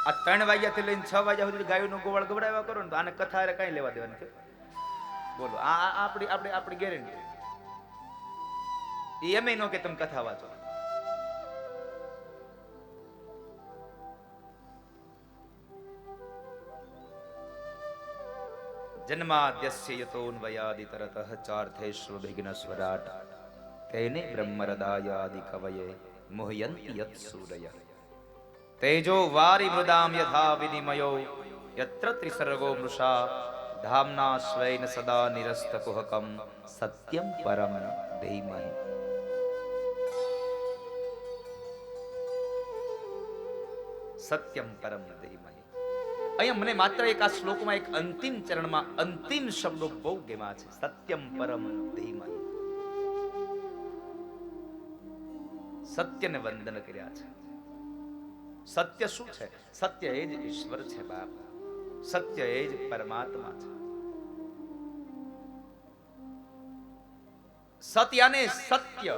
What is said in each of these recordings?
આ 3 વાગ્યાથી લઈને 6 વાગ્યા સુધી ગાયોનો ગોવાળ ગવડાવ્યા કરો ને તો આને કથા હારે કઈ લેવા દેવાની છે? બોલો, આ આપણી ગેરંટી. એમ નો કે તમે કથા વાંચો. જન્માદ્યસ્ય યતોન્વયાદિતરતઃ ચાર્થેષ્વ વિઘ્નસ્વરાટ તેને બ્રહ્મરદાયાદિ કવયે મુહ્યન્તિ યત સૂરય તેજો વારી મૃદામ યથા વિનિમયો યત્ર ત્રિસર્ગો મૃષા ધામ્ના સ્વૈન સદા નિરસ્ત કુહકમ સત્યમ પરમ ધીમહિ. સત્યમ પરમ ધીમહિ. અહીંયા મને માત્ર એક આ શ્લોકમાં એક અંતિમ ચરણમાં અંતિમ શબ્દો બહુ ગમ્યા છે. સત્યમ પરમ ધીમહિ. સત્યને વંદન કર્યા છે. સત્ય શું છે? સત્ય એ જ ઈશ્વર છે બાપ. સત્ય એ જ પરમાત્મા છે. સત્ય અને સત્ય,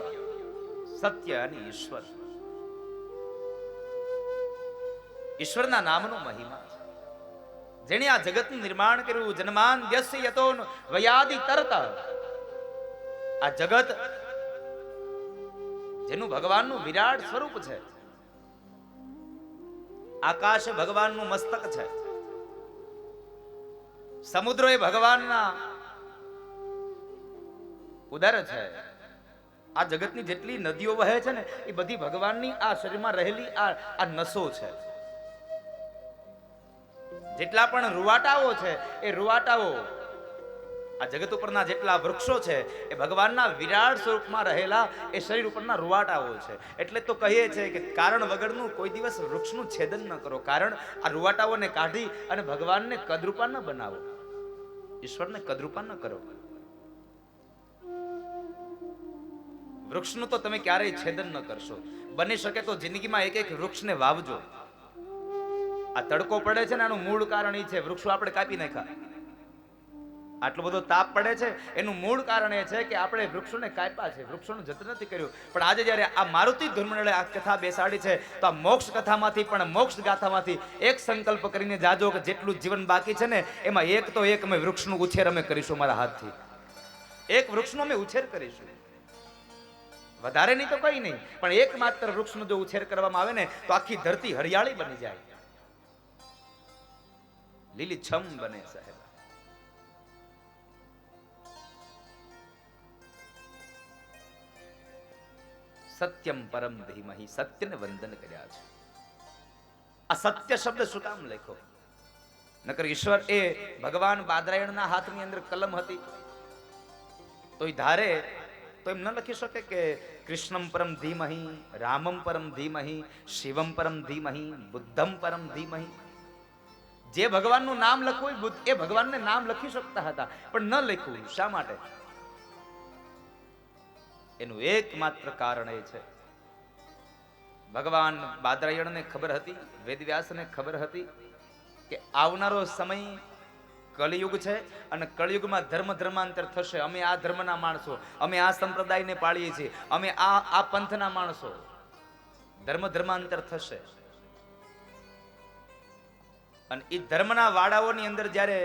સત્ય અને ઈશ્વર. ઈશ્વરના નામનો મહિમા છે. જેણે આ જગતનું નિર્માણ કર્યું, જન્માન દ્યસ્ય યતોન વયાદિ તરત. આ જગત જેનું ભગવાનનું વિરાટ સ્વરૂપ છે. આકાશ ભગવાનનું મસ્તક છે. સમુદ્ર એ ભગવાનના ઉદર છે. આ જગતની જેટલી નદીઓ વહે છે ને એ બધી ભગવાનની આ શરીરમાં રહેલી આ નસો છે. જેટલા પણ રૂવાટાઓ છે એ રૂવાટાઓ, આ જગત ઉપરના જેટલા વૃક્ષો છે એ ભગવાનના વિરાટ સ્વરૂપમાં રહેલા એ શરીર ઉપરના રૂવાટાઓ છે. એટલે તો કહીએ છે કે કારણ વગરનું કોઈ દિવસ વૃક્ષનું છેદન ન કરો. કારણ આ રૂવાટાઓને કાઢી અને ભગવાનને કદરૂપા ન બનાવો, ઈશ્વરને કદરૂપા ન કરો. વૃક્ષનું તો તમે ક્યારેય છેદન ન કરશો. બની શકે તો જિંદગીમાં એક એક વૃક્ષને વાવજો. આ તડકો પડે છે ને આનું મૂળ કારણ એ છે વૃક્ષો આપણે કાપી નાખ્યા. આટલો બધો તાપ પડે છે એનું મૂળ કારણ એ છે કે આપણે વૃક્ષોને કાપ્યા છે, વૃક્ષોનું જતન નથી કર્યું. પણ આજે જ્યારે આ મારુતિ ધર્મમંડળે આ કથા બેસાડી છે તો આ મોક્ષ કથામાંથી પણ મોક્ષ ગાથામાંથી એક સંકલ્પ કરીને જાજો કે જેટલું જીવન બાકી છે ને એમાં એક તો એક અમે વૃક્ષનું ઉછેર અમે કરીશું. મારા હાથથી એક વૃક્ષનો અમે ઉછેર કરીશું. વધારે નહીં તો કઈ નહીં, પણ એક માત્ર વૃક્ષનો જો ઉછેર કરવામાં આવે ને તો આખી ધરતી હરિયાળી બની જાય, લીલી છમ બને સાહેબ. સત્યમ પરમ ધીમહિ. સત્યને વંદન કર્યા છે. આ સત્ય શબ્દ શું કામ લખ્યો? નકર ઈશ્વર એ ભગવાન બાદરાયણના હાથની અંદર કલમ હતી તો એ ધારે તો એમ ન લખી શકે કે કૃષ્ણમ પરમ ધીમહિ, રામમ પરમ ધીમહિ, શિવમ પરમ ધીમહિ, બુદ્ધમ પરમ ધીમહિ. જે ભગવાનનું નામ લખવું એ ભગવાનને નામ લખી શકતા હતા પણ ન લખ્યું. શા માટે? એનું એકમાત્ર કારણ એ છે ભગવાન બાદરાયણને ખબર હતી, વેદવ્યાસને ખબર હતી કે આવનારો સમય કલિયુગ છે અને કલિયુગમાં ધર્મ ધર્માંતર થશે. અમે આ ધર્મના માણસો, અમે આ સંપ્રદાયને પાળીએ છીએ, અમે આ પંથના માણસો. ધર્મ ધર્માંતર થશે અને એ ધર્મના વાડાઓની અંદર જ્યારે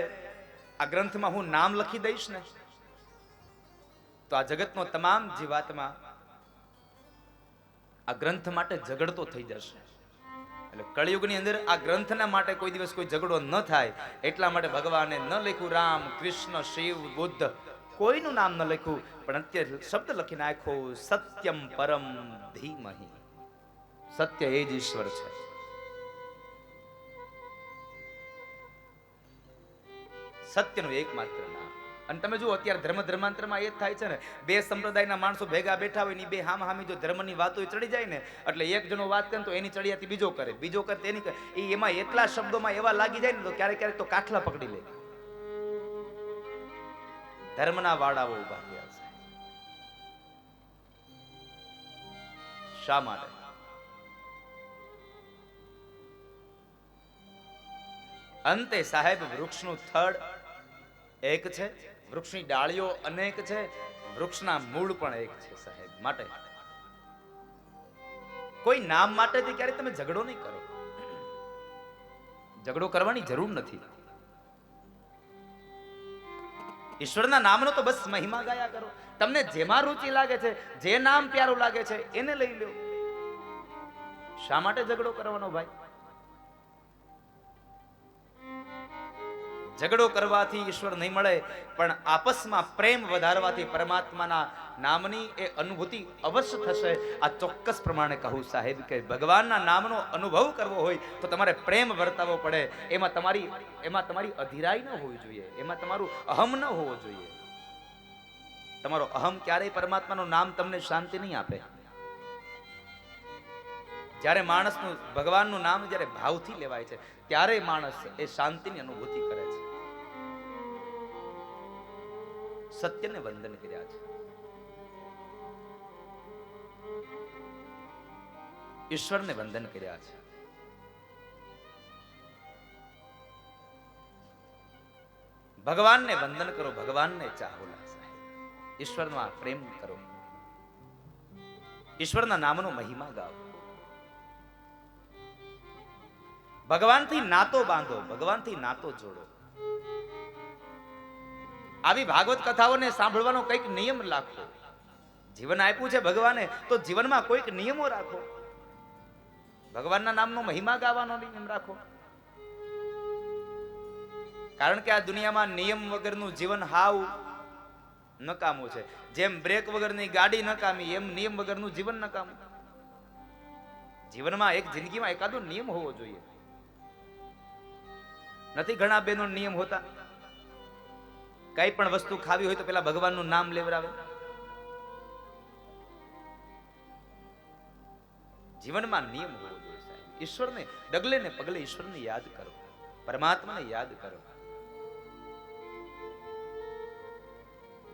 આ ગ્રંથમાં હું નામ લખી દઈશ ને તો આ જગતનો તમામ જીવાત્મા આ ગ્રંથ માટે ઝઘડતો થઈ જશે. એટલે કળિયુગની અંદર આ ગ્રંથના માટે કોઈ દિવસ કોઈ ઝઘડો ન થાય એટલા માટે ભગવાને ન લખ્યું રામ, કૃષ્ણ, શિવ, બુદ્ધ, કોઈનું નામ ન લખ્યું, પણ અત્યારે શબ્દ લખી નાખ્યો સત્યમ પરમ ધીમહિ. સત્ય એ જ ઈશ્વર છે. સત્યનું એકમાત્ર નામ. અને તમે જુઓ અત્યારે ધર્મ ધર્માંતરમાં એ જ થાય છે ને. બે સંપ્રદાયના માણસો ભેગા બેઠા હોય ને બે હામી જો ધર્મની વાતો ચડી જાય ને એટલે એક જણો વાત કરે તો એની ચડિયાતી બીજો કરે, બીજો કરે તેની કરે. એમાં એટલા શબ્દોમાં એવા લાગી જાય ને તો ક્યારેક ક્યારેક તો કાઠલા પકડી લે. ધર્મના વાડાઓ ઉભા થયા છે. શા માટે? અંતે સાહેબ વૃક્ષનું થડ એક છે, વૃક્ષની ડાળીઓ અનેક છે, વૃક્ષના મૂળ પણ એક છે સાહેબ. માટે કોઈ નામ માટે ક્યારે તમે ઝઘડો નહીં કરો. ઝઘડો કરવાની જરૂર નથી. ઈશ્વરના નામનો તો બસ મહિમા ગાયા કરો. તમને જેમાં રુચિ લાગે છે, જે નામ પ્યારું લાગે છે એને લઈ લો. શા માટે ઝઘડો કરવાનો ભાઈ? ઝઘડો કરવાથી ઈશ્વર નહીં મળે, પણ આપસમાં પ્રેમ વધારવાથી પરમાત્માના નામની એ અનુભૂતિ અવશ્ય થશે. આ ચોક્કસ પ્રમાણે કહું સાહેબ કે ભગવાનના નામનો અનુભવ કરવો હોય તો તમારે પ્રેમ વર્તાવવો પડે. એમાં તમારી અધીરાઈ ન હોવી જોઈએ, એમાં તમારું અહમ ન હોવો જોઈએ. તમારો અહમ ક્યારેય પરમાત્માનું નામ તમને શાંતિ નહીં આપે. જ્યારે માણસનું ભગવાનનું નામ જ્યારે ભાવથી લેવાય છે ત્યારે માણસ એ શાંતિની અનુભૂતિ કરે છે. સત્યને વંદન કર્યા છે, ઈશ્વરને વંદન કર્યા છે. ભગવાનને વંદન કરો, ભગવાનને ચાહો, ઈશ્વરમાં પ્રેમ કરો, ઈશ્વરના નામનો મહિમા ગાઓ. ભગવાનથી નાતો બાંધો, ભગવાનથી નાતો જોડો. આવી ભાગવત કથાઓને સાંભળવાનો કંઈક નિયમ રાખો. જીવન આપ્યું છે ભગવાને તો જીવનમાં કોઈક નિયમો રાખો. ભગવાનના નામનો મહિમા ગાવાનો નિયમ રાખો. કારણ કે આ દુનિયામાં નિયમ વગરનું જીવન હાવ નકામું છે. જેમ બ્રેક વગરની ગાડી નકામી, એમ નિયમ વગરનું જીવન નકામું. જીવનમાં એક જિંદગીમાં એકાદો નિયમ હોવો જોઈએ. નથી ઘણા બેનો નિયમ હોતા, કઈ પણ વસ્તુ ખાવી હોય તો પેલા ભગવાનનું નામ લેવરાવે. જીવનમાં નિયમ હોવો જોઈએ સાહેબ. ઈશ્વરને ડગલે ને પગલે ઈશ્વરને યાદ કરો, પરમાત્માને યાદ કરો.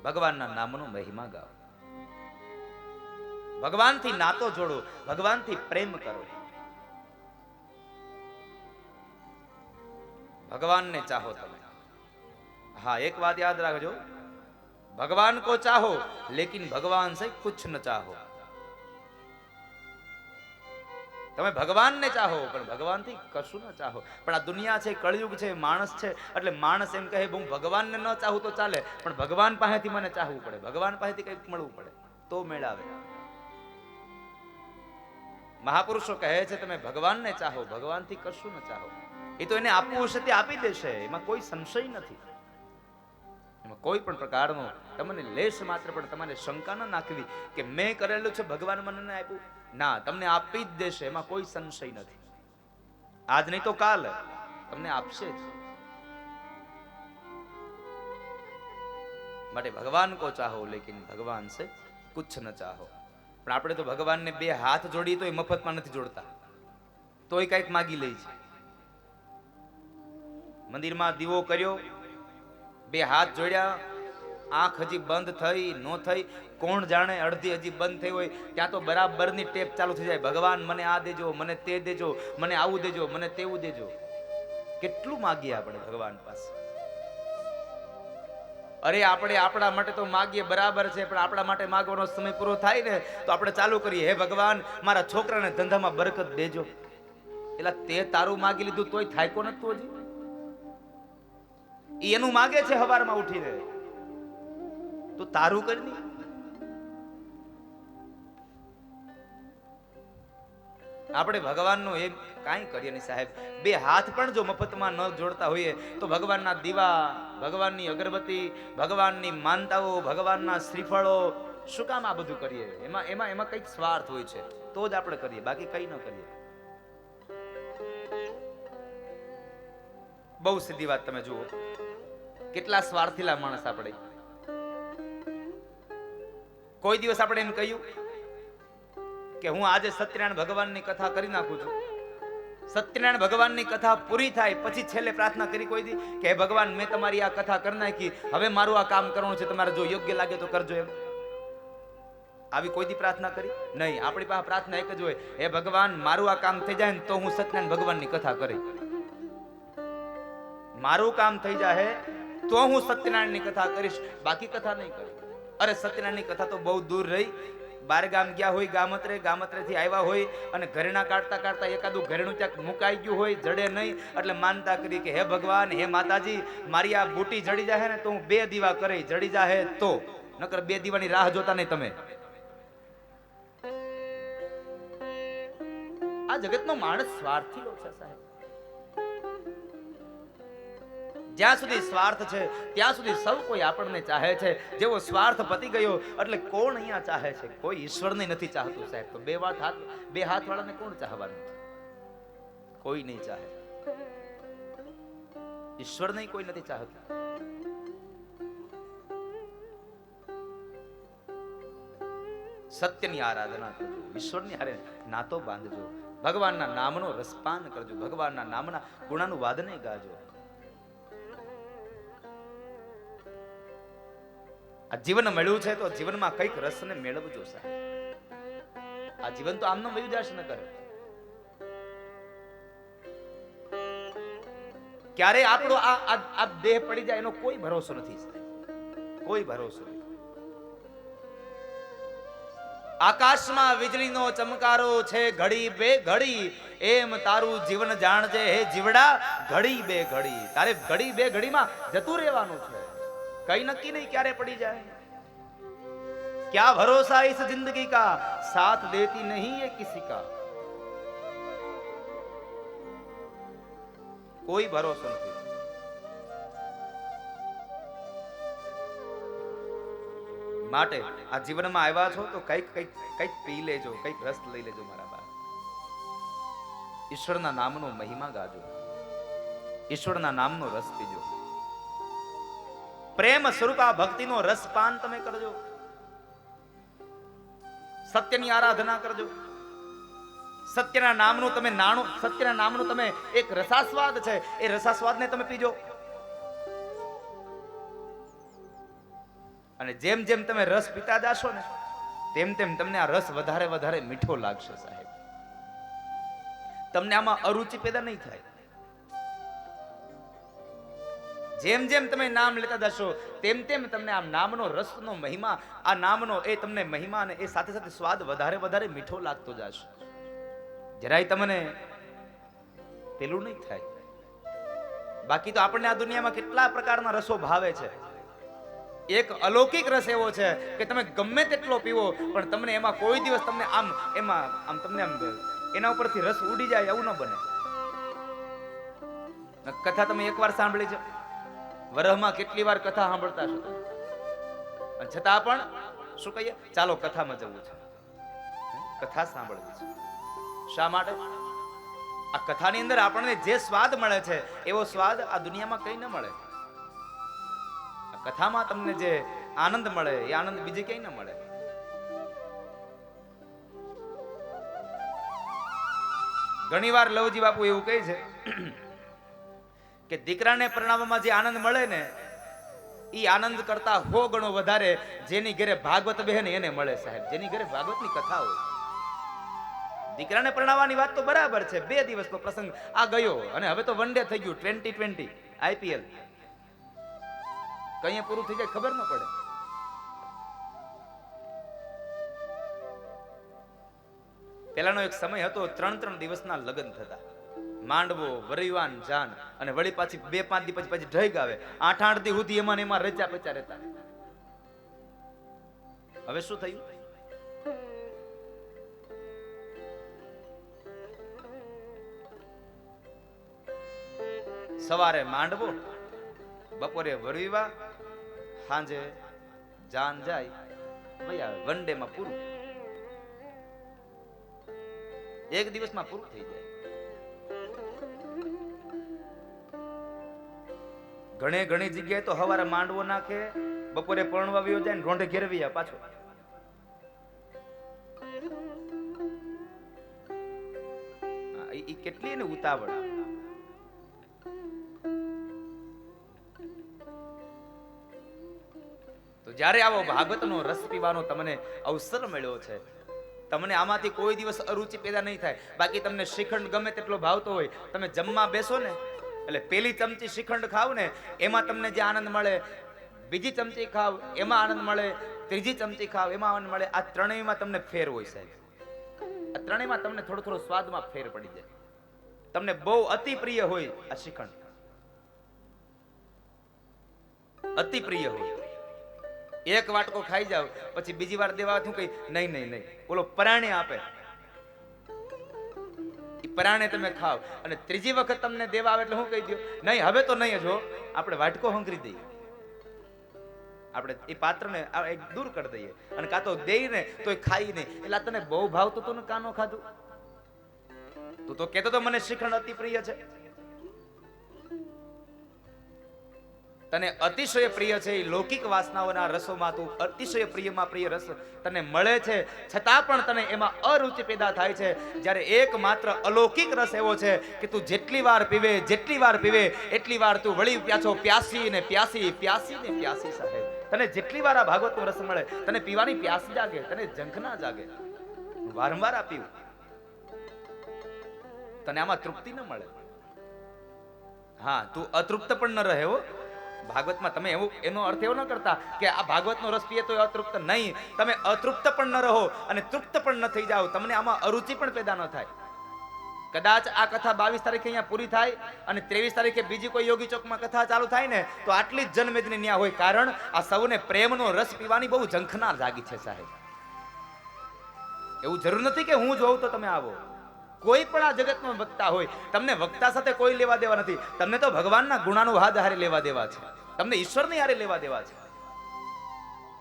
ભગવાનના નામનો મહિમા ગાઓ, ભગવાનથી નાતો જોડો, ભગવાનથી પ્રેમ કરો, ભગવાનને ચાહો તમે. હા, એક વાત યાદ રાખજો, ભગવાન કો ચાહો લેકિન ભગવાન સે કુછ ન ચાહો. તમે ભગવાનને ચાહો પણ ભગવાનથી કશું ન ચાહો. પણ આ દુનિયા છે, કળયુગ છે, માણસ છે, એટલે માણસ એમ કહે હું ભગવાનને ન ચાહું તો ચાલે, પણ ભગવાન પાસેથી મને ચાહવું પડે, ભગવાન પાસેથી કંઈક મળવું પડે તો મેળાવે. મહાપુરુષો કહે છે તમે ભગવાનને ચાહો, ભગવાનથી કશું ન ચાહો. એ તો એને આપવું હશે તે આપી દેશે, એમાં કોઈ સંશય નથી. એમાં કોઈ પણ પ્રકારનો તમને લેશ માત્ર પણ તમારે શંકા ન નાખવી કે મેં કરેલું છે ભગવાન મને આપ્યું. ના, તમને આપી જ દેશે, એમાં કોઈ સંશય નથી. આજ નહીં તો કાલ તમને આપશે જ. માટે ભગવાન કો ચાહો લેકિન ભગવાન સે કુછ ન ચાહો. પણ આપણે તો ભગવાનને બે હાથ જોડી તો એ મફતમાં નથી જોડતા, તોય કઈક માગી લે છે. મંદિરમાં દીવો કર્યો, બે હાથ જોડ્યા, આંખ હજી બંધ થઈ નો થઈ, કોણ જાણે અડધી હજી બંધ થઈ હોય ત્યાં તો બરાબરની ટેપ ચાલુ થઈ જાય. ભગવાન મને આ દેજો, મને તે દેજો, મને આવું દેજો, મને તેવું દેજો. કેટલું માગીએ આપણે ભગવાન પાસે? અરે આપણે આપણા માટે તો માગીએ બરાબર છે, પણ આપણા માટે માગવાનો સમય પૂરો થાય ને તો આપણે ચાલુ કરીએ, હે ભગવાન મારા છોકરાને ધંધામાં બરકત દેજો. એટલે તે તારું માગી લીધું તોય થાય કો નતું હજી. એનું માગે છે હવારમાં ઉઠીને, તો તારું કરી નહીં. આપણે ભગવાનનું એમ કાંઈ કરીએ નહીં સાહેબ. બે હાથ પણ જો મફતમાં ન જોડતા હોઈએ તો ભગવાનના દીવા, ભગવાનની અગરબત્તી, ભગવાનની માનતાઓ, ભગવાનના શ્રીફળો શું કામ આ બધું કરીએ? એમાં કંઈક સ્વાર્થ હોય છે તો જ આપણે કરીએ, બાકી કઈ ન કરીએ. બહુ સીધી વાત તમે જુઓ, કેટલા સ્વાર્થીલા માણસ આપણે. કોઈ દિવસ આપણે એમ કહ્યું કે હું આજે સત્યનારાયણ ભગવાનની કથા કરી નાખું છું, સત્યનારાયણ ભગવાનની કથા પૂરી થાય પછી છેલ્લે પ્રાર્થના કરી કોઈ દી કે હે ભગવાન મેં તમારી આ કથા કરી નાખી, હવે મારું આ કામ કરવાનું છે, તમારે જો યોગ્ય લાગે તો કરજો? એમ આવી કોઈ દી પ્રાર્થના કરી નહીં. આપણી પાસે પ્રાર્થના એક જ હોય, હે ભગવાન મારું આ કામ થઈ જાય ને તો હું સત્યનારાયણ ભગવાનની કથા કરી. મારું કામ થઈ જાય તો હું સત્યનારાયણની કથા કરીશ, બાકી કથા નહીં કરી. અરે સત્યનારાયણની કથા તો બહુ દૂર રહી, બાર ગામ ગયા હોય, ગામત્રેથી આવ્યા હોય અને ઘરેણા કાઢતા કાઢતા એકાદું ઘરેણું ક્યાંક મુકાઈ ગયું હોય, જડે નહીં, એટલે માનતા કરી કે હે ભગવાન, હે માતાજી, મારી આ બુટી જડી જાય ને તો હું 2 દીવા કરી, જડી જાય તો, નકર 2 દીવાની રાહ જોતા નહીં તમે. આ જગતનો માણસ સ્વાર્થી લોક છે સાહેબ. જ્યાં સુધી સ્વાર્થ છે ત્યાં સુધી સૌ કોઈ આપણને ચાહે છે. જેવો સ્વાર્થ પતી ગયો એટલે કોણ અહીંયા ચાહે છે? કોઈ ઈશ્વરને નથી ચાહતું સાહેબ. તો બે હાથ વાળાને કોણ ચાહવાનું? કોઈ નહીં ચાહે. ઈશ્વરને કોઈ નથી ચાહતું. સત્યની આરાધના કરજો, ઈશ્વરની હારે નાતો બાંધજો, ભગવાનના નામનો રસપાન કરજો, ભગવાનના નામના ગુણાનુવાદને ગાજો. આ જીવન મળ્યું છે તો જીવનમાં કઈક રસને મેળવજો સાહેબ. આ જીવન તો આમનો વયું જશે ન કરે. ક્યારે આપણો આ દેહ પડી જાય એનો કોઈ ભરોસો નથી સાહેબ, કોઈ ભરોસો નથી. આકાશમાં વીજળીનો ચમકારો છે ઘડી બે ઘડી, એમ તારું જીવન જાણજે હે જીવડા ઘડી બે ઘડી. તારે ઘડી બે ઘડીમાં જતું રહેવાનું છે. કઈ નક્કી નહીં ક્યારે પડી જાય. क्या भरोसा इस जिंदगी का, साथ देती नहीं है किसी का. कोई भरोसा નથી. માટે આ જીવનમાં આવ્યા છો તો કઈક પી લેજો, કઈક રસ લઈ લેજો મારા બા. ઈશ્વરના નામનો મહિમા ગાજો, ઈશ્વરના નામનો રસ પીજો. પ્રેમ સ્વરૂપા ભક્તિનો રસપાન તમે કરજો. સત્યની આરાધના કરજો. સત્યના નામનું તમે નાણું, સત્યના નામનું તમે એક રસાસ્વાદ છે, એ રસાસ્વાદને તમે પીજો. અને જેમ જેમ તમે રસ પીતા જાશો ને તેમ તેમ તમને આ રસ વધારે વધારે મીઠો લાગશે સાહેબ. તમને આમાં અરુચિ પેદા નહીં થાય. જેમ જેમ તમે નામ લેતા જશો તેમ તેમ તમને આ નામનો રસનો મહિમા, આ નામનો એ તમને મહિમા અને એ સાથે સાથે સ્વાદ વધારે વધારે મીઠો લાગતો જશે. જરાય તમને પેલું નહીં થાય. બાકી તો આપણને આ દુનિયામાં કેટલા પ્રકારના રસો ભાવે છે. એક અલૌકિક રસ એવો છે કે તમે ગમે તેટલો પીવો પણ તમને એમાં કોઈ દિવસ તમને આમ તમને એના ઉપરથી રસ ઉડી જાય એવું ન બને. કથા તમે એકવાર સાંભળી છે, વરહમાં કેટલી વાર કથા સાંભળતા છો, છતાં પણ શું કહીએ, ચાલો કથામાં જવું છે, કથા સાંભળવી છે. શા માટે? આ કથાની અંદર આપણને જે સ્વાદ મળે છે એવો સ્વાદ આ દુનિયામાં કઈ ન મળે. આ કથામાં તમને જે આનંદ મળે એ આનંદ બીજે ક્યાંય ન મળે. ઘણી વાર લવજી બાપુ એવું કહે છે કે દીકરાને પરણાવવામાં જે આનંદ મળે ને એ આનંદ કરતા 100 ગણો વધારે જેની ઘરે ભાગવત બેહે ને એને મળે સાહેબ. જેની ઘરે ભાગવતની કથા હોય. દીકરાને પરણાવવાની વાત તો બરાબર છે, 2 દિવસનો પ્રસંગ આ ગયો અને હવે તો વન ડે થઈ ગયું, 2020 IPL કઈ પૂરું થઈ જાય ખબર ન પડે. પેલાનો એક સમય હતો 3 દિવસના લગ્ન થતા, માંડવો, વરિવાન, જાન અને વળી પાછી 2-5 દી પછી ઢગ આવે, 8-8 દી સુધી એમાં રચા પચા રહેતા. હવે શું થયું? સવારે માંડવો, બપોરે વરિવા, સાંજે જાન જાય, ભાઈ આવે, વન ડે માં પૂરું, એક દિવસમાં પૂરું થઈ જાય. ઘણી જગ્યાએ તો હવારે માંડવો નાખે, બપોરે પરણવા વયો જાય ને રોંઢે ઘેરવી આવે પાછો. ઈ કેટલી ને ઉતાવળ. તો જ્યારે આવો ભાગવતનો રસ પીવાનો તમને અવસર મળ્યો છે, તમને આમાંથી કોઈ દિવસ અરુચિ પેદા નહીં થાય. બાકી તમને શ્રીખંડ ગમે તેટલો ભાવતો હોય, તમે જમવા બેસો ને એટલે પેલી ચમચી શ્રીખંડ ખાવ ને એમાં તમને જે આનંદ મળે, બીજી ચમચી ખાવ એમાં આનંદ મળે, ત્રીજી ચમચી ખાવ એમાં મળે. આ ત્રણેયમાં તમને ફેર હોય સાહેબ. આ ત્રણેયમાં તમને થોડો થોડો સ્વાદમાં ફેર પડી જાય. તમને બહુ અતિ પ્રિય હોય આ શ્રીખંડ, અતિ પ્રિય હોય, એક વાટકો ખાઈ જાવ પછી બીજી વાર દેવા શું કઈ નહીં નહીં નહીં, ઓલો પરાણે આપે પરાણે તમે ખાવ અને ત્રીજી વખત તમને દેવા આવે એટલે હું કહી દો નહીં હવે તો નહીં જ હો, આપણે વાટકો હંગરી દઈએ, આપણે એ પાત્રને દૂર કરી દઈએ અને કાં તો દઈને તો ખાઈ નહીં. એટલે તને બહુ ભાવતું તું ને કાનો ખાધું, તું તો કહેતો તો મને શ્રીખંડ અતિ પ્રિય છે. તને અતિશય પ્રિય છે એ લૌકિક વાસનાઓના રસોમાં તું અતિશય પ્રિયમાં પ્રિય રસ તને મળે છે, છતાં પણ તને એમાં અરુચિ પેદા થાય છે. જ્યારે એકમાત્ર અલૌકિક રસ એવો છે કે તું જેટલી વાર પીવે એટલી વાર તું વળી પ્યાસો પ્યાસી ને પ્યાસી પ્યાસી ને પ્યાસી. સાહેબ તને જેટલી વાર આ ભાગવતનો રસ મળે તને પીવાની પ્યાસ જાગે, તને ઝંખ ના જાગે, વારંવાર આ પીવું, તને આમાં તૃપ્તિ ન મળે. હા તું અતૃપ્ત પણ ન રહે હો ભાગવતમાં. તમે એવું એનો અર્થ એવો ન કરતા કે આ ભાગવતનો રસ પીએ તો અતૃપ્ત નહીં, તમે અતૃપ્ત પણ ન રહો અને તૃપ્ત પણ ન થઈ જાઓ, તમને આમાં અરુચિ પણ પેદા ન થાય. કદાચ આ કથા 22 તારીખે અહીંયા પૂરી થાય અને 23 તારીખે બીજી કોઈ યોગી ચોકમાં કથા ચાલુ થાય ને તો આટલી જ જનમેદની ન્યા હોય, કારણ આ સૌને પ્રેમનો રસ પીવાની બહુ ઝંખના જાગી છે સાહેબ. એવું જરૂર નથી કે હું જોઉં તો તમે આવો. કોઈ પણ આ જગતમાં વક્તા હોય, તમને વક્તા સાથે કોઈ લેવા દેવા નથી, તમને તો ભગવાનના ગુણાનું હાથ હારે લેવા દેવા છે, તમને ઈશ્વરની હારે લેવા દેવા છે.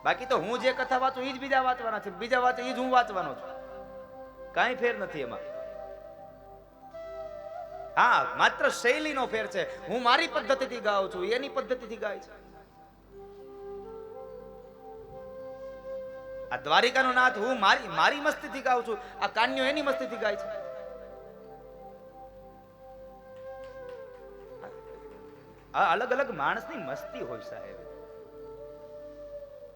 બાકી તો હું જે કથા વાંચું એ જ બીજા વાંચવાના છે, બીજા વાંચે એ જ હું વાંચવાનો છું, કાંઈ ફેર નથી એમાં. હા માત્ર શૈલીનો ફેર છે. હું મારી પદ્ધતિથી ગાઉં છું, એની પદ્ધતિથી ગાય છે. આ દ્વારિકાનો નાથ હું મારી મસ્તીથી ગાઉં છું, આ કાન્યો એની મસ્તીથી ગાય છે. આ અલગ અલગ માણસની મસ્તી હોય સાહેબ.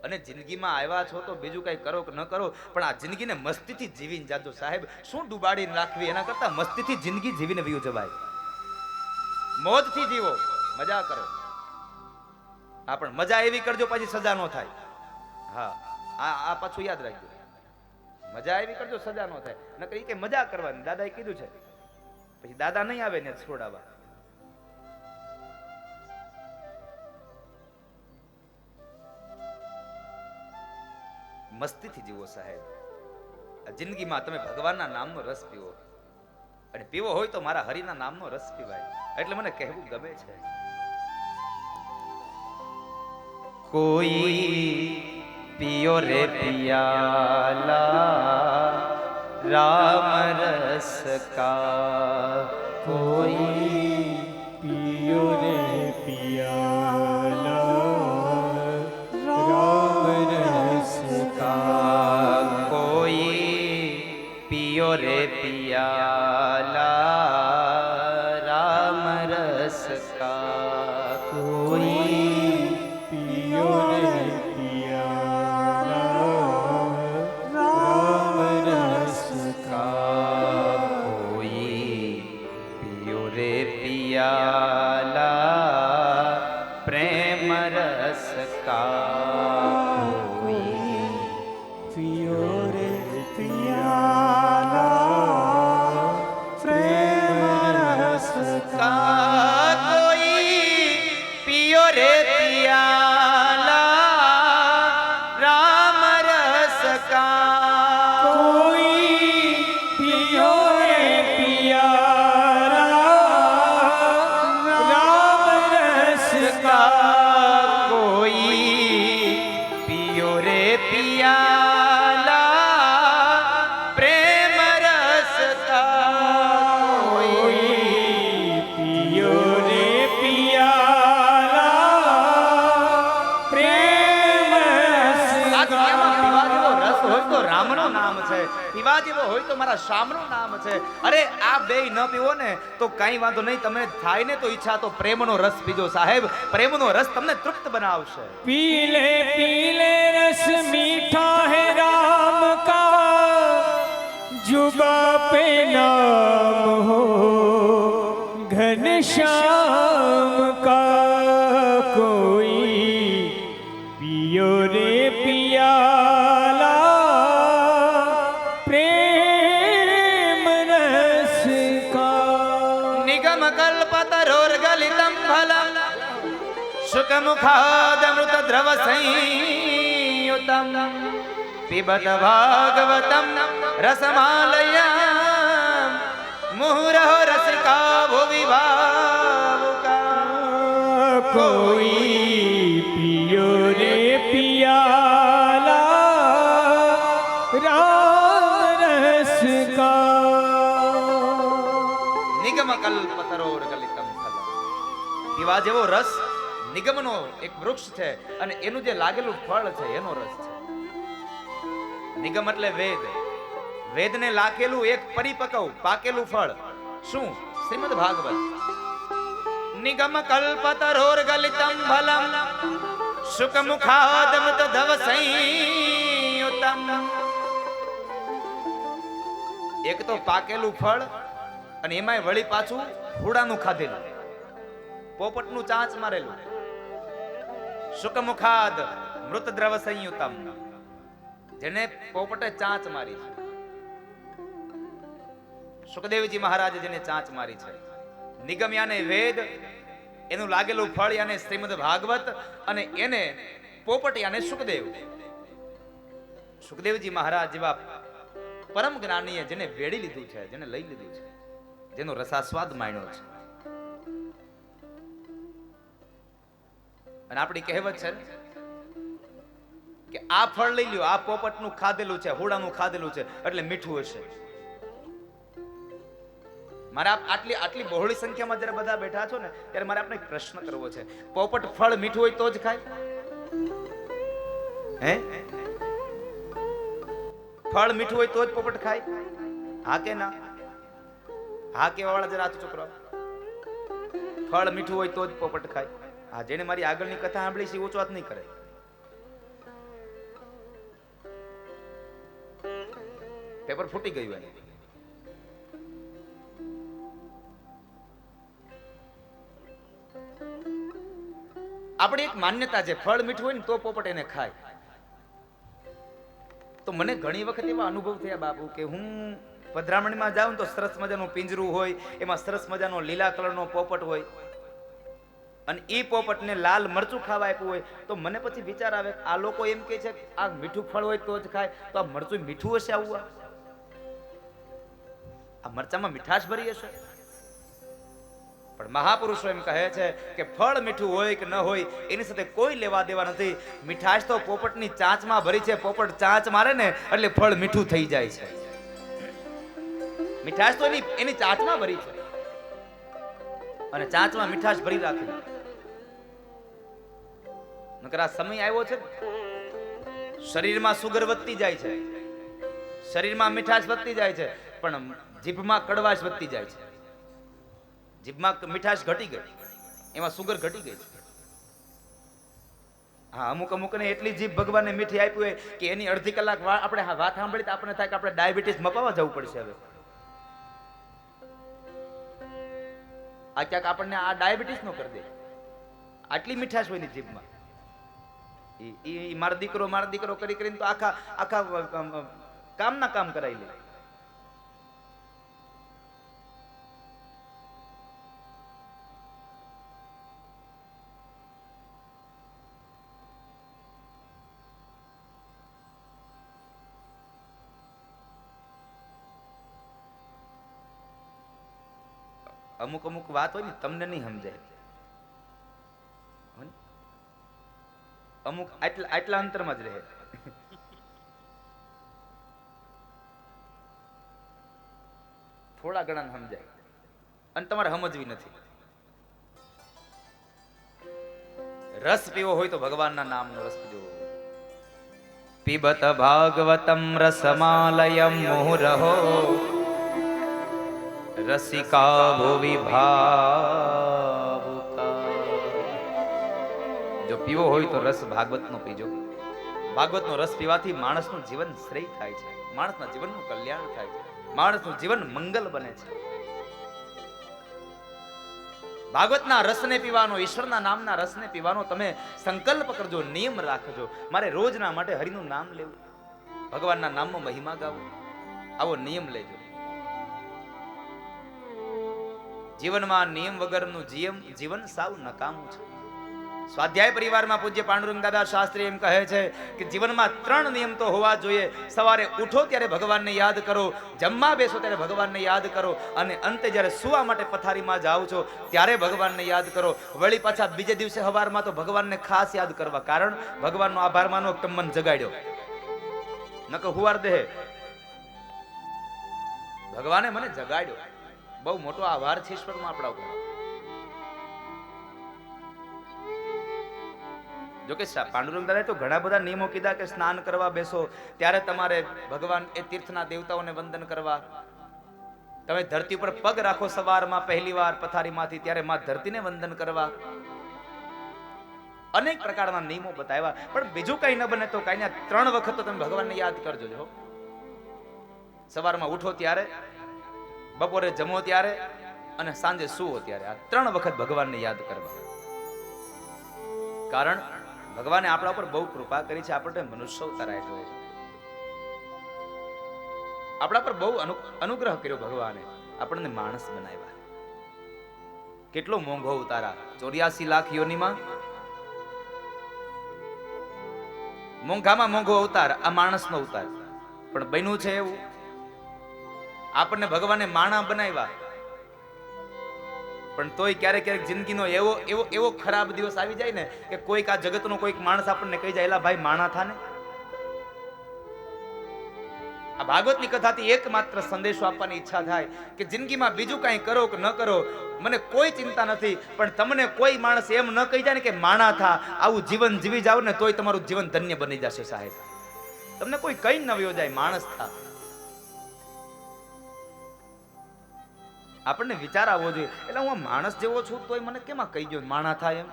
અને જિંદગીમાં આવ્યા છો તો બીજું કઈ કરો કે ન કરો, પણ આ જિંદગીને મસ્તીથી જીવીને જાજો સાહેબ. શું ડુબાડીને રાખવી, એના કરતા મસ્તીથી જિંદગી જીવીને વયું જવાય. મોજથી જીવો, મજા કરો. હા પણ મજા એવી કરજો પછી સજા ન થાય. હા આ પાછું યાદ રાખજો, મજા એવી કરજો સજા ન થાય. નકર કે મજા કરવાની દાદાએ કીધું છે, પછી દાદા નહીં આવે ને છોડાવા. મસ્તીથી જીવો સાહેબ. આ જિંદગીમાં તમે ભગવાનના નામનો રસ પીવો, અને પીવો હોય તો મારા હરિના નામનો રસ પીવાય. એટલે મને કહેવું ગમે છે, કોઈ પિયો રે પિયાલા રામ રસ કા, કોઈ પિયો રે પિયાલા રામ રસ કા, કોઈ પિયો રે પિયાલા રામ રસ કા, કોઈ પિયો રે પિયાલા રામ રસ કા, કોઈ પિયો રે પિયાલા પ્રેમ રસ કા, કોઈ પિયો રે પિયાલા પ્રેમ રસ કા, કોઈ પિયો રે પિયાલા રામ રસ કા, કોઈ પિયો રે પિયાલા રામ રસ કા, કોઈ પિયો રે પિયાલા પ્રેમ રસ કા, કોઈ પિયો રે પિયાલા પ્રેમ રસ આ દુનિયામાં પીવા જેવો રસ હોય તો રામનું નામ છે, પીવા જેવો હોય તો મારા શ્યામનું નામ છે. અરે આ બેય ન પીવો ને તો કઈ વાંધો નહીં, તમને થાય ને તો ઈચ્છા તો પ્રેમનો રસ પીજો સાહેબ. પ્રેમનો રસ તમને તૃપ્ત બનાવશે. पीले पीले रस मीठा है राम का, जुबा पे नाम हो घनश्याम का, कोई पियो रे पिया નિગમ કલ્પતરોર્ગલિતમ ફલમ શુકમુખાદમૃત દ્રવ સંયુતમ પિબત ભાગવતમ રસમાલયમ મુહુરઃ રસિકા ભુવિ ભાવુકા કોઈ પિયો રે પિયાલા રામ રસ કા નિગમ કલ્પતરોર્ગલિતમ ફલમ પીવા જેવો રસ નિગમનો એક વૃક્ષ છે અને એનું જે લાગેલું ફળ છે એનો રસ છે. નિગમ એટલે વેદ, વેદને લાગેલું એક પરિપક્વ પાકેલું ફળ શું? શ્રીમદ ભાગવત. નિગમ કલ્પતરોર્ગલિતમ ફલમ શુકમુખાદમૃત ધવ સંયુતમ. એક તો પાકેલું ફળ અને એમાંય વળી પાછું હુડાનું ખાધેલું, પોપટનું ચાંચ મારેલું. શુકમુખાદ મૃત દ્રવ સંયુતમ, જેને પોપટે ચાંચ મારી છે. સુખદેવજી મહારાજે જેને ચાંચ મારી છે. નિગમ યાને વેદ, એનું લાગેલું ફળ યાને શ્રીમદ ભાગવત, અને એને પોપટ યાને સુખદેવ. સુખદેવજી મહારાજ જેવા પરમ જ્ઞાનીએ જેને વેડી લીધું છે, જેને લઈ લીધું છે, જેનો રસાસ્વાદ માણ્યો છે. અને આપણી કહેવત છે કે આ ફળ લઈ લ્યો, આ પોપટનું ખાધેલું છે, હોડાનું ખાધેલું છે એટલે મીઠું હશે. મારે આટલી બહોળી સંખ્યામાં જ્યારે બધા બેઠા છો ને ત્યારે મારે આપણે એક પ્રશ્ન કરવો છે. પોપટ ફળ મીઠું હોય તો જ ખાય? હે? ફળ મીઠું હોય તો જ પોપટ ખાય? હા કે ના? હા કેવા વાળા જરા હાથ છોકરા. ફળ મીઠું હોય તો જ પોપટ ખાય. હા, જેને મારી આગળની કથા સાંભળી છે ઊંચો હાથ નહીં કરે. પેપર ફૂટી ગયું. આપણી એક માન્યતા છે ફળ મીઠું હોય ને તો પોપટ એને ખાય. તો મને ઘણી વખત એવા અનુભવ થયા બાપુ કે હું પધરામણીમાં જાઉં તો સરસ મજાનું પિંજરું હોય, એમાં સરસ મજાનો લીલા કલરનો પોપટ હોય, અને એ પોપટને લાલ મરચું ખાવા આપ્યું હોય તો મને પછી વિચાર આવે આ લોકો એમ કે છે આ મીઠું ફળ હોય તો જ ખાય, તો આ મરચું મીઠું હશે? આવું આ મરચામાં મીઠાશ ભરી હશે? પણ મહાપુરુષો એમ કહે છે કે ફળ મીઠું હોય કે ન હોય એની સાથે કોઈ લેવા દેવા નથી. મીઠાશ તો પોપટની ચાંચમાં ભરી છે. પોપટ ચાંચ મારે ને એટલે ફળ મીઠું થઈ જાય છે. મીઠાશ તો એની ચાંચમાં ભરી છે અને ચાંચમાં મીઠાશ ભરી રાખી. નકર આ સમય આવ્યો છે, શરીરમાં સુગર વધતી જાય છે, શરીરમાં મીઠાશ વધતી જાય છે, પણ જીભમાં કડવાશ વધતી જાય છે. જીભમાં મીઠાશ ઘટી ગઈ, એમાં સુગર ઘટી ગઈ છે. હા, અમુકને એટલી જીભ ભગવાને મીઠી આપી હોય કે એની અડધી કલાક આપણે વાત સાંભળી તો આપણને થાય કે આપણે ડાયાબિટીસ મપાવા જવું પડશે. હવે આ ક્યાંક આપણને આ ડાયાબિટીસ નો કરી દે, આટલી મીઠાશ હોય ની જીભમાં. મારો દીકરો કરી કરીને તો આખા કામના કામ કરાવી લે. અમુક વાત હોય ને તમને નહીં સમજાય. અમુક આટલા અંતરમાં જ રહે. થોડા ઘણા સમજાય અને તમારે સમજવી નથી. રસ પીવો હોય તો ભગવાનના નામનો રસ પીજો. પીબત ભાગવતમ રસમાલયમ મુહુરહો રસિકા ભુવિ ભાવુકા. જો પીવો હોય તો રસ ભાગવતનો પીજો. ભાગવતનો રસ પીવાથી માણસનું જીવન શ્રેય થાય છે, માણસના જીવનનું કલ્યાણ થાય છે, માણસનું જીવન મંગલ બને છે. ભાગવતના રસને પીવાનો, ઈશ્વરના નામના રસને પીવાનો તમે સંકલ્પ કરજો, નિયમ રાખજો. મારે રોજના માટે હરિનું નામ લેવું, ભગવાનના નામનો મહિમા ગાવો, આવો નિયમ લેજો. જીવનમાં નિયમ વગરનું જીવન સાવ નકામું છે. સ્વાધ્યાય પરિવારમાં પૂજ્ય પાંડુરંગ દાદા શાસ્ત્રી એમ કહે છે કે જીવનમાં 3 નિયમ તો હોવા જોઈએ. સવારે ઉઠો ત્યારે ભગવાનને યાદ કરો, જમવા બેસો ત્યારે ભગવાનને યાદ કરો, અને અંતે જ્યારે સુવા માટે પથારીમાં જાઓ છો ત્યારે ભગવાનને યાદ કરો. વળી પાછા બીજે દિવસે સવારમાં તો ભગવાનને ખાસ યાદ કરવા, કારણ ભગવાનનો આભાર માનો કે મન જગાડ્યો, નકર હુવાર દે. ભગવાને મને જગાડ્યો, બહુ મોટો આભાર છે ઈશ્વરનો આપણા ઉપર. જોકે પાંડુરંગ દાદાએ તો ઘણા બધા નિયમો કીધા કે સ્નાન કરવા બેસો ત્યારે તમારે ભગવાન એ તીર્થના દેવતાઓને વંદન કરવા. તમે ધરતી ઉપર પગ રાખો સવારમાં પહેલી વાર પથારીમાંથી ત્યારે માં ધરતીને વંદન કરવા. અનેક પ્રકારના નિયમો બતાવ્યા, પણ બીજું કઈ ન બને તો કઈ ના 3 વખત તો તમે ભગવાનને યાદ કરજો. જો સવારમાં ઉઠો ત્યારે, બપોરે જમો ત્યારે અને સાંજે સુવો ત્યારે, આ 3 વખત ભગવાનને યાદ કરવા. કારણ ભગવાને આપણા ઉપર બહુ કૃપા કરી છે. આપણને મનુષ્ય અવતાર આપ્યો છે, આપણા પર બહુ અનુગ્રહ કર્યો ભગવાને, આપણને માણસ બનાવ્યા. કેટલો મોંઘો અવતારા, 84 લાખ યોનીમાં મોંઘામાં મોંઘો અવતાર આ માણસનો અવતાર. પણ બન્યું છે એવું, આપણને ભગવાને માણા બનાવ્યા, પણ તોય ક્યારેક ક્યારેક જિંદગીનો એવો ખરાબ દિવસ આવી જાય ને કે કોઈક આ જગતનો કોઈક માણસ આપણને કહી જાય, એલા ભાઈ માણા થા ને. આ ભાગવતની કથાથી એકમાત્ર સંદેશો આપવાની ઈચ્છા થાય કે જિંદગીમાં બીજું કાંઈ કરો કે ન કરો મને કોઈ ચિંતા નથી, પણ તમને કોઈ માણસ એમ ન કહી જાય ને કે માણા થા, આવું જીવન જીવી જાવ ને તોય તમારું જીવન ધન્ય બની જશે સાહેબ. તમને કોઈ કઈ ન વયો જાય, માણસ થા. આપણને વિચાર આવવો જોઈએ, એટલે હું માણસ જેવો છું તોય મને કેમાં કહી ગયો માણા થાય એમ.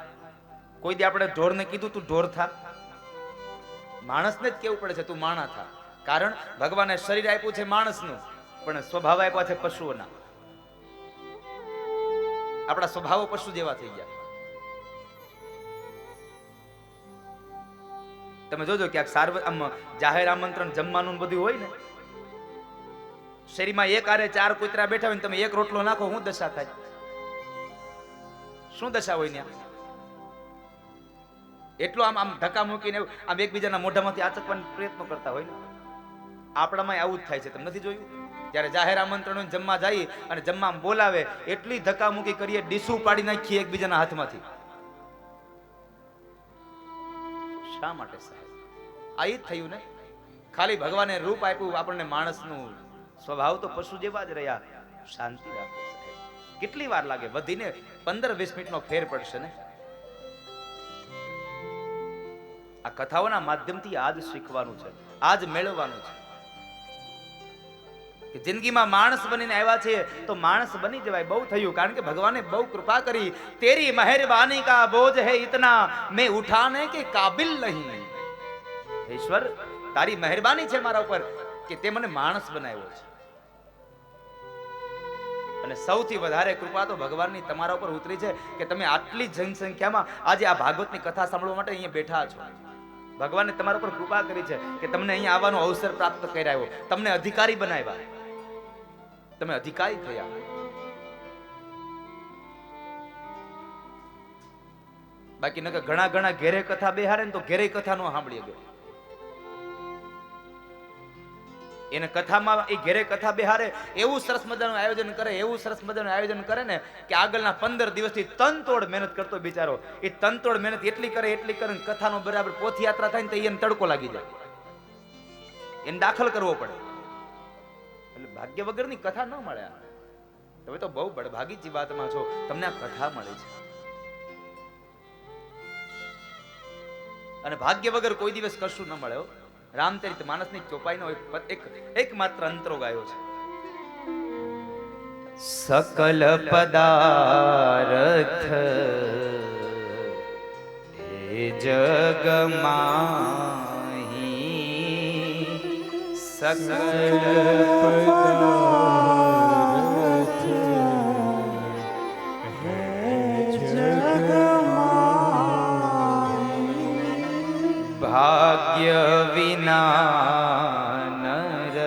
કોઈ દી આપણે ઢોરને કીધું તું ઢોર થા? માણસને જ કેવું પડે છે તું માણા થા. કારણ ભગવાને શરીર આપ્યું છે માણસનું, પણ સ્વભાવ આપ્યા છે પશુઓના. આપણા સ્વભાવો પશુ જેવા થઈ ગયા. તમે જોજો ક્યાંક જાહેર આમંત્રણ જમવાનું બધું હોય ને, શેરીમાં એક આરે 4 કૂતરા બેઠા હોય ને તમે એક રોટલો નાખો, શું દશા થાય? શું દશા હોય ને? એટલો આમ ધક્કા મૂકીને આમ એકબીજાના મોઢામાંથી આચકવાનો પ્રયત્ન કરતા હોય ને. આપણામાં આવું જ થાય છે, તમે નથી જોયું? જ્યારે જાહેર આમંત્રણ જમવા જઈએ અને જમવા બોલાવે એટલી ધક્કા મૂકી કરીએ, ડીસું પાડી નાખીએ એકબીજાના હાથમાંથી. શા માટે સાહેબ? આ જ થયું ને. ખાલી ભગવાને રૂપ આપ્યું આપણને માણસનું, સ્વભાવ તો પશુ જેવા જ રહ્યા. શાંતિ રાખો સાહેબ. કેટલી વાર લાગે? વધીને 15-20 મિનિટનો ફેર પડશે ને. આ કથાઓના માધ્યમથી આજ શીખવાનું છે, આજ મેળવવાનું છે કે જિંદગીમાં માણસ બનીને આવ્યા છે તો માણસ બની જવાય. બહુ થયું, કારણ કે ભગવાને બહુ કૃપા કરી. તેરી મહેરબાની કા બોझ હે ઇતના મેં ઉઠાને કે કાબિલ નહીં. ઈશ્વર તારી મહેરબાની છે મારા ઉપર કે તે મને માણસ બનાવ્યો છે. અને સૌથી વધારે કૃપા તો ભગવાનની તમારા ઉપર ઉતરી છે કે તમે આટલી જનસંખ્યામાં આજે આ ભાગવતની કથા સાંભળવા માટે અહીંયા બેઠા છો. ભગવાને તમારા ઉપર કૃપા કરી છે કે તમને અહીંયા આવવાનો અવસર પ્રાપ્ત કરાવ્યો, તમને અધિકારી બનાવ્યા, તમે અધિકારી થયા. બાકી નકર ઘણા ઘેરે કથા બેહારે ને તો ઘેરે કથા નો સાંભળી ગયો. એને કથામાં એ ઘેરે કથા બેહારે એવું સરસ મજાનું આયોજન કરે, એવું સરસ મજાનું આયોજન કરે ને કે આગળના 15 દિવસથી તનતોડ મહેનત કરતો બિચારો. એ તનતોડ મહેનત એટલી કરે કથાનો બરાબર પોથયાત્રા થાય ને તો એને તડકો લાગી જાય, એને દાખલ કરવો પડે. એટલે ભાગ્ય વગરની કથા ન મળે. તમે તો બહુ બળભાગી જીવાતમાં છો, તમને આ કથા મળે છે. અને ભાગ્ય વગર કોઈ દિવસ કશું ન મળે. રામચરિત માનસની ચોપાઈનો એકમાત્ર અંતરો ગાયો છે. સકલ પદાર્થ એ જગમાહી, સકલ પદાર્થ હે જગમાહી, ભાગ્ય વિના નર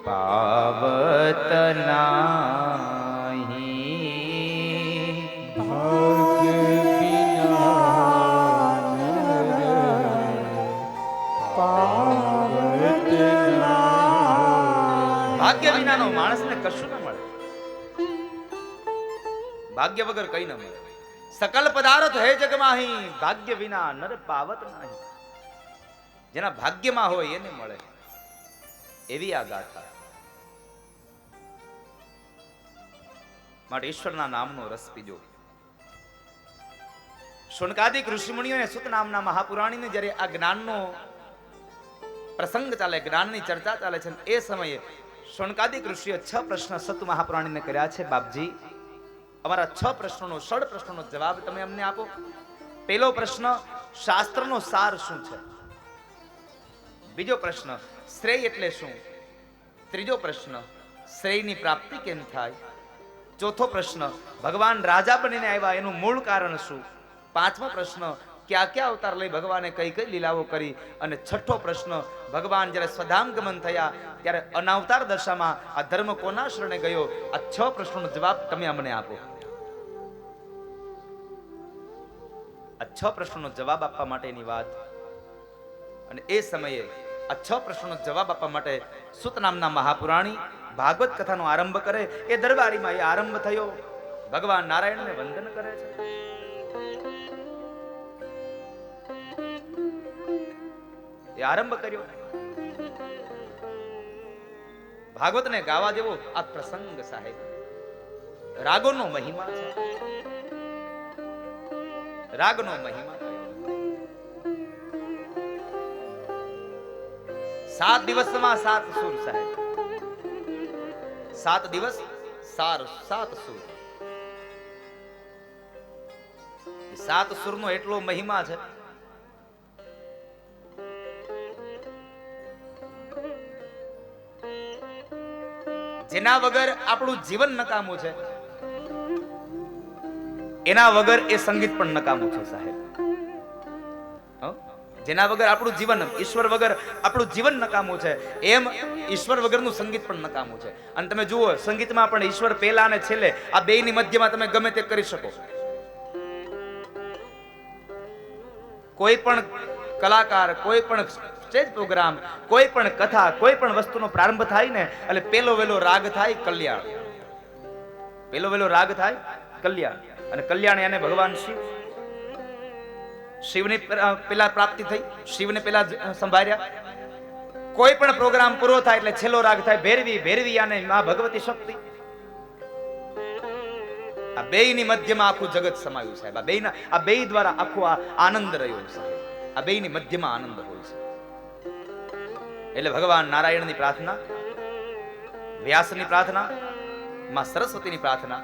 પાવત નાહી. ભાગ્ય વિના નર પાવત નાહી. ભાગ્ય વિનાનો માણસને કશું ન મળે. ભાગ્ય વગર કઈ ન મળે. સકલ પદાર્થ હે જગમાહી, ભાગ્ય વિના નર પાવત નાહી. જેના ભાગ્યમાં હોય એને મળે, એવી આ ગાથા. માટે ઈશ્વરના નામનો રસ પીજો. શુનકાદિક ઋષિમુનિઓને સુત નામના મહાપુરાણીને જ્યારે આ જ્ઞાનનો પ્રસંગ ચાલે, જ્ઞાનની ચર્ચા ચાલે છે, એ સમયે શુનકાદિક ઋષિએ 6 પ્રશ્ન સત મહાપુરાણીને કર્યા છે. બાપજી, અમારા 6 પ્રશ્નોનો 6 પ્રશ્નોનો જવાબ તમે અમને આપો. પહેલો પ્રશ્ન, શાસ્ત્રનો સાર શું છે? બીજો પ્રશ્ન, શ્રેય એટલે શું? ત્રીજો પ્રશ્ન, શ્રેયની પ્રાપ્તિ કેમ થાય? ચોથો પ્રશ્ન, ભગવાન રાજા બનીને આવ્યા એનું મૂળ કારણ શું? પાંચમો પ્રશ્ન, ક્યાં ક્યાં અવતાર લઈ ભગવાને કઈ કઈ લીલાઓ કરી? અને છઠ્ઠો પ્રશ્ન, ભગવાન જ્યારે સ્વધામ ગમન થયા ત્યારે અનાવતાર દશામાં આ ધર્મ કોના શરણે ગયો? આ 6 પ્રશ્નોનો જવાબ તમે અમને આપો. આ 6 પ્રશ્નોનો જવાબ આપવા માટેની વાત. અને એ સમયે આ 6 પ્રશ્નોનો જવાબ આપવા માટે સુત નામના મહાપુરાણી ભાગવત કથાનો આરંભ કરે. એ દરબારીમાં એ આરંભ થયો. ભગવાન નારાયણને વંદન કરે છે. એ આરંભ કર્યો. ભાગવતને ગાવા જેવો આ પ્રસંગ સાહેબ. રાગોનો મહિમા છે. રાગનો મહિમા. 7 દિવસમાં 7 સુર સાહેબ. 7 દિવસ 7 સુર. 7 સુરનો એટલો મહિમા છે. જેના વગર આપણું જીવન નકામું છે, એના વગર એ સંગીત પણ નકામું છે સાહેબ. જેના વગર આપણું જીવન, ઈશ્વર વગર આપણું જીવન નકામું છે, એમ ઈશ્વર વગરનું સંગીત પણ નકામું છે. અને તમે જુઓ, સંગીતમાં પણ ઈશ્વર પહેલા અને છેલ્લે આ બેયની મધ્યમાં તમે ગમે તે કરી શકો. કોઈ પણ કલાકાર, કોઈ પણ સ્ટેજ પ્રોગ્રામ, કોઈ પણ કથા, કોઈ પણ વસ્તુનો પ્રારંભ થાય ને એટલે પેલો વેલો રાગ થાય કલ્યાણ. પેલો વેલો રાગ થાય કલ્યાણ. અને કલ્યાણ એને ભગવાન શિવની પેલા પ્રાપ્તિ થઈ, શિવને પેલા સંભાળ્યા. કોઈ પણ પ્રોગ્રામ પૂરો થાય એટલે છેલ્લો રાગ થાય ભૈરવી. ભૈરવી અને માં ભગવતી શક્તિ. આ બેયની મધ્યમાં આખું જગત સમાયું સાહેબ. આ બેય દ્વારા આખો આ આનંદ રહ્યો સાહેબ. આ બેયની મધ્યમાં આનંદ હોય છે. એટલે ભગવાન નારાયણની પ્રાર્થના, વ્યાસની પ્રાર્થના, માં સરસ્વતીની પ્રાર્થના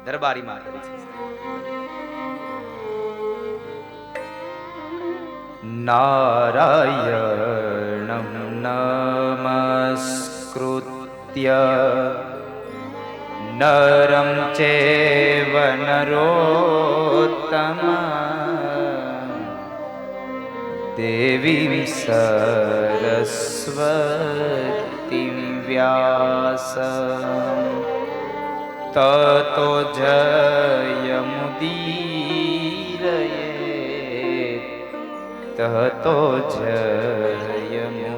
દરબારીમાં કરી છે. નારાયણં નમસ્કૃત્ય નરં ચૈવ નરોત્તમં દેવીં સરસ્વતીં વ્યાસં તતો જયમુદીરયેત તતો જયમુદીરયેત.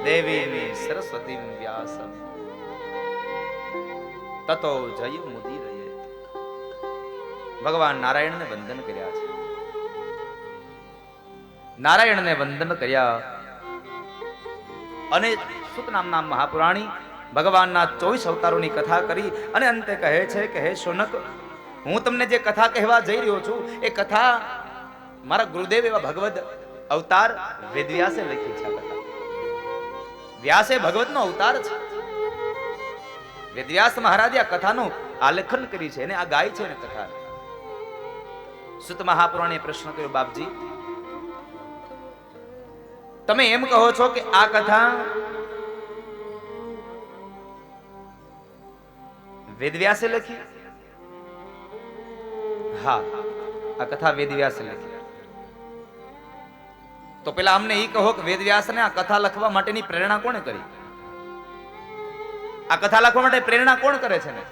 દેવી સરસ્વતીં વ્યાસં તતો જયમુદીરયેત. ભગવાન નારાયણને વંદન કર્યા છે. નારાયણને વંદન કર્યા અને સુત નામના મહાપુરાણી ભગવાનના 24 અવતારોની કથા કરી અને અંતે કહે છે કે હે શૌનક, હું તમને જે કથા કહેવા જઈ રહ્યો છું એ કથા મારા ગુરુદેવ એવા ભગવદ અવતાર વેદવ્યાસે લખી છે. આ કથા વ્યાસે ભગવતનો અવતાર છે. વેદવ્યાસ મહારાજે આ કથાનું આલેખન કરી છે અને આ ગાય છે ને કથા. સુત મહાપુરાણીએ પ્રશ્ન કર્યો, બાપજી તમે એમ કહો છો કે આ કથા વેદવ્યાસે લખી? હા, આ કથા વેદવ્યાસે લખી. તો તો પેલા અમને એ કહો કે વેદવ્યાસને આ કથા લખવા માટેની પ્રેરણા કોણે કરી? આ કથા લખવા માટે પ્રેરણા કોણ કરે છે ને?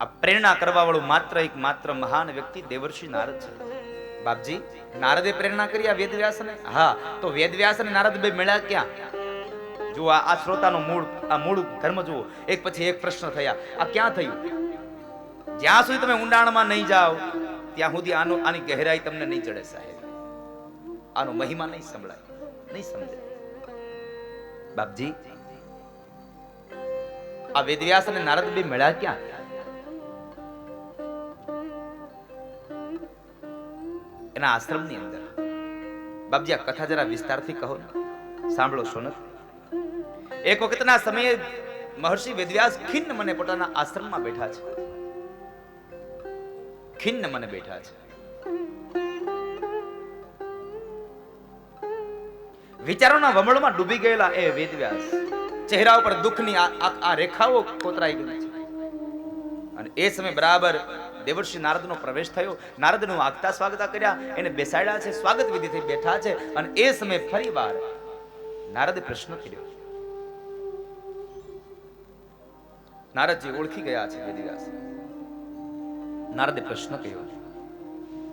આ પ્રેરણા કરવા વાળું માત્ર મહાન વ્યક્તિ દેવર્ષિ નારદ છે. બાપજી, નારદે પ્રેરણા કરી આ વેદવ્યાસને? હા, તો વેદવ્યાસ અને નારદ બે મળ્યા ક્યાં? જો આ શ્રોતાનો મૂળ ધર્મ જુઓ. એક પછી એક પ્રશ્ન થયા. આ ક્યાં થયું? જ્યાં સુધી તમે ઊંડાણમાં નહીં જાઓ ત્યાં સુધી આની ગહેરાઈ તમને નહીં ચડે સાહેબ. આનો મહિમા નહીં સંભળાય, નહીં સમજે. બાપજી, આ વેદવ્યાસ અને નારદ બે મળ્યા ક્યાં? એના આશ્રમની અંદર. બાપજી, આ કથા જરા વિસ્તારથી કહો ને, સાંભળો સોનત. એક વખતના સમયે મહર્ષિ વેદવ્યાસ ખિન્ન મને પોતાના આશ્રમમાં બેઠા છે. ખિન્ન મને બેઠા છે. વિચારોના વમળમાં ડૂબી ગયેલા એ વેદવ્યાસ, ચહેરા ઉપર દુઃખની આ રેખાઓ કોતરાઈ ગઈ છે. અને એ સમય બરાબર દેવર્ષિ નારદનો પ્રવેશ થયો. નારદનું આગતા સ્વાગતા કર્યા, એને બેસાડ્યા છે, સ્વાગત વિધિથી બેઠા છે. અને એ સમયે ફરીવાર નારદે પ્રશ્ન કર્યો. નારદજી ઓળખી ગયા છે વેદવ્યાસ. નારદે પ્રશ્ન કર્યો.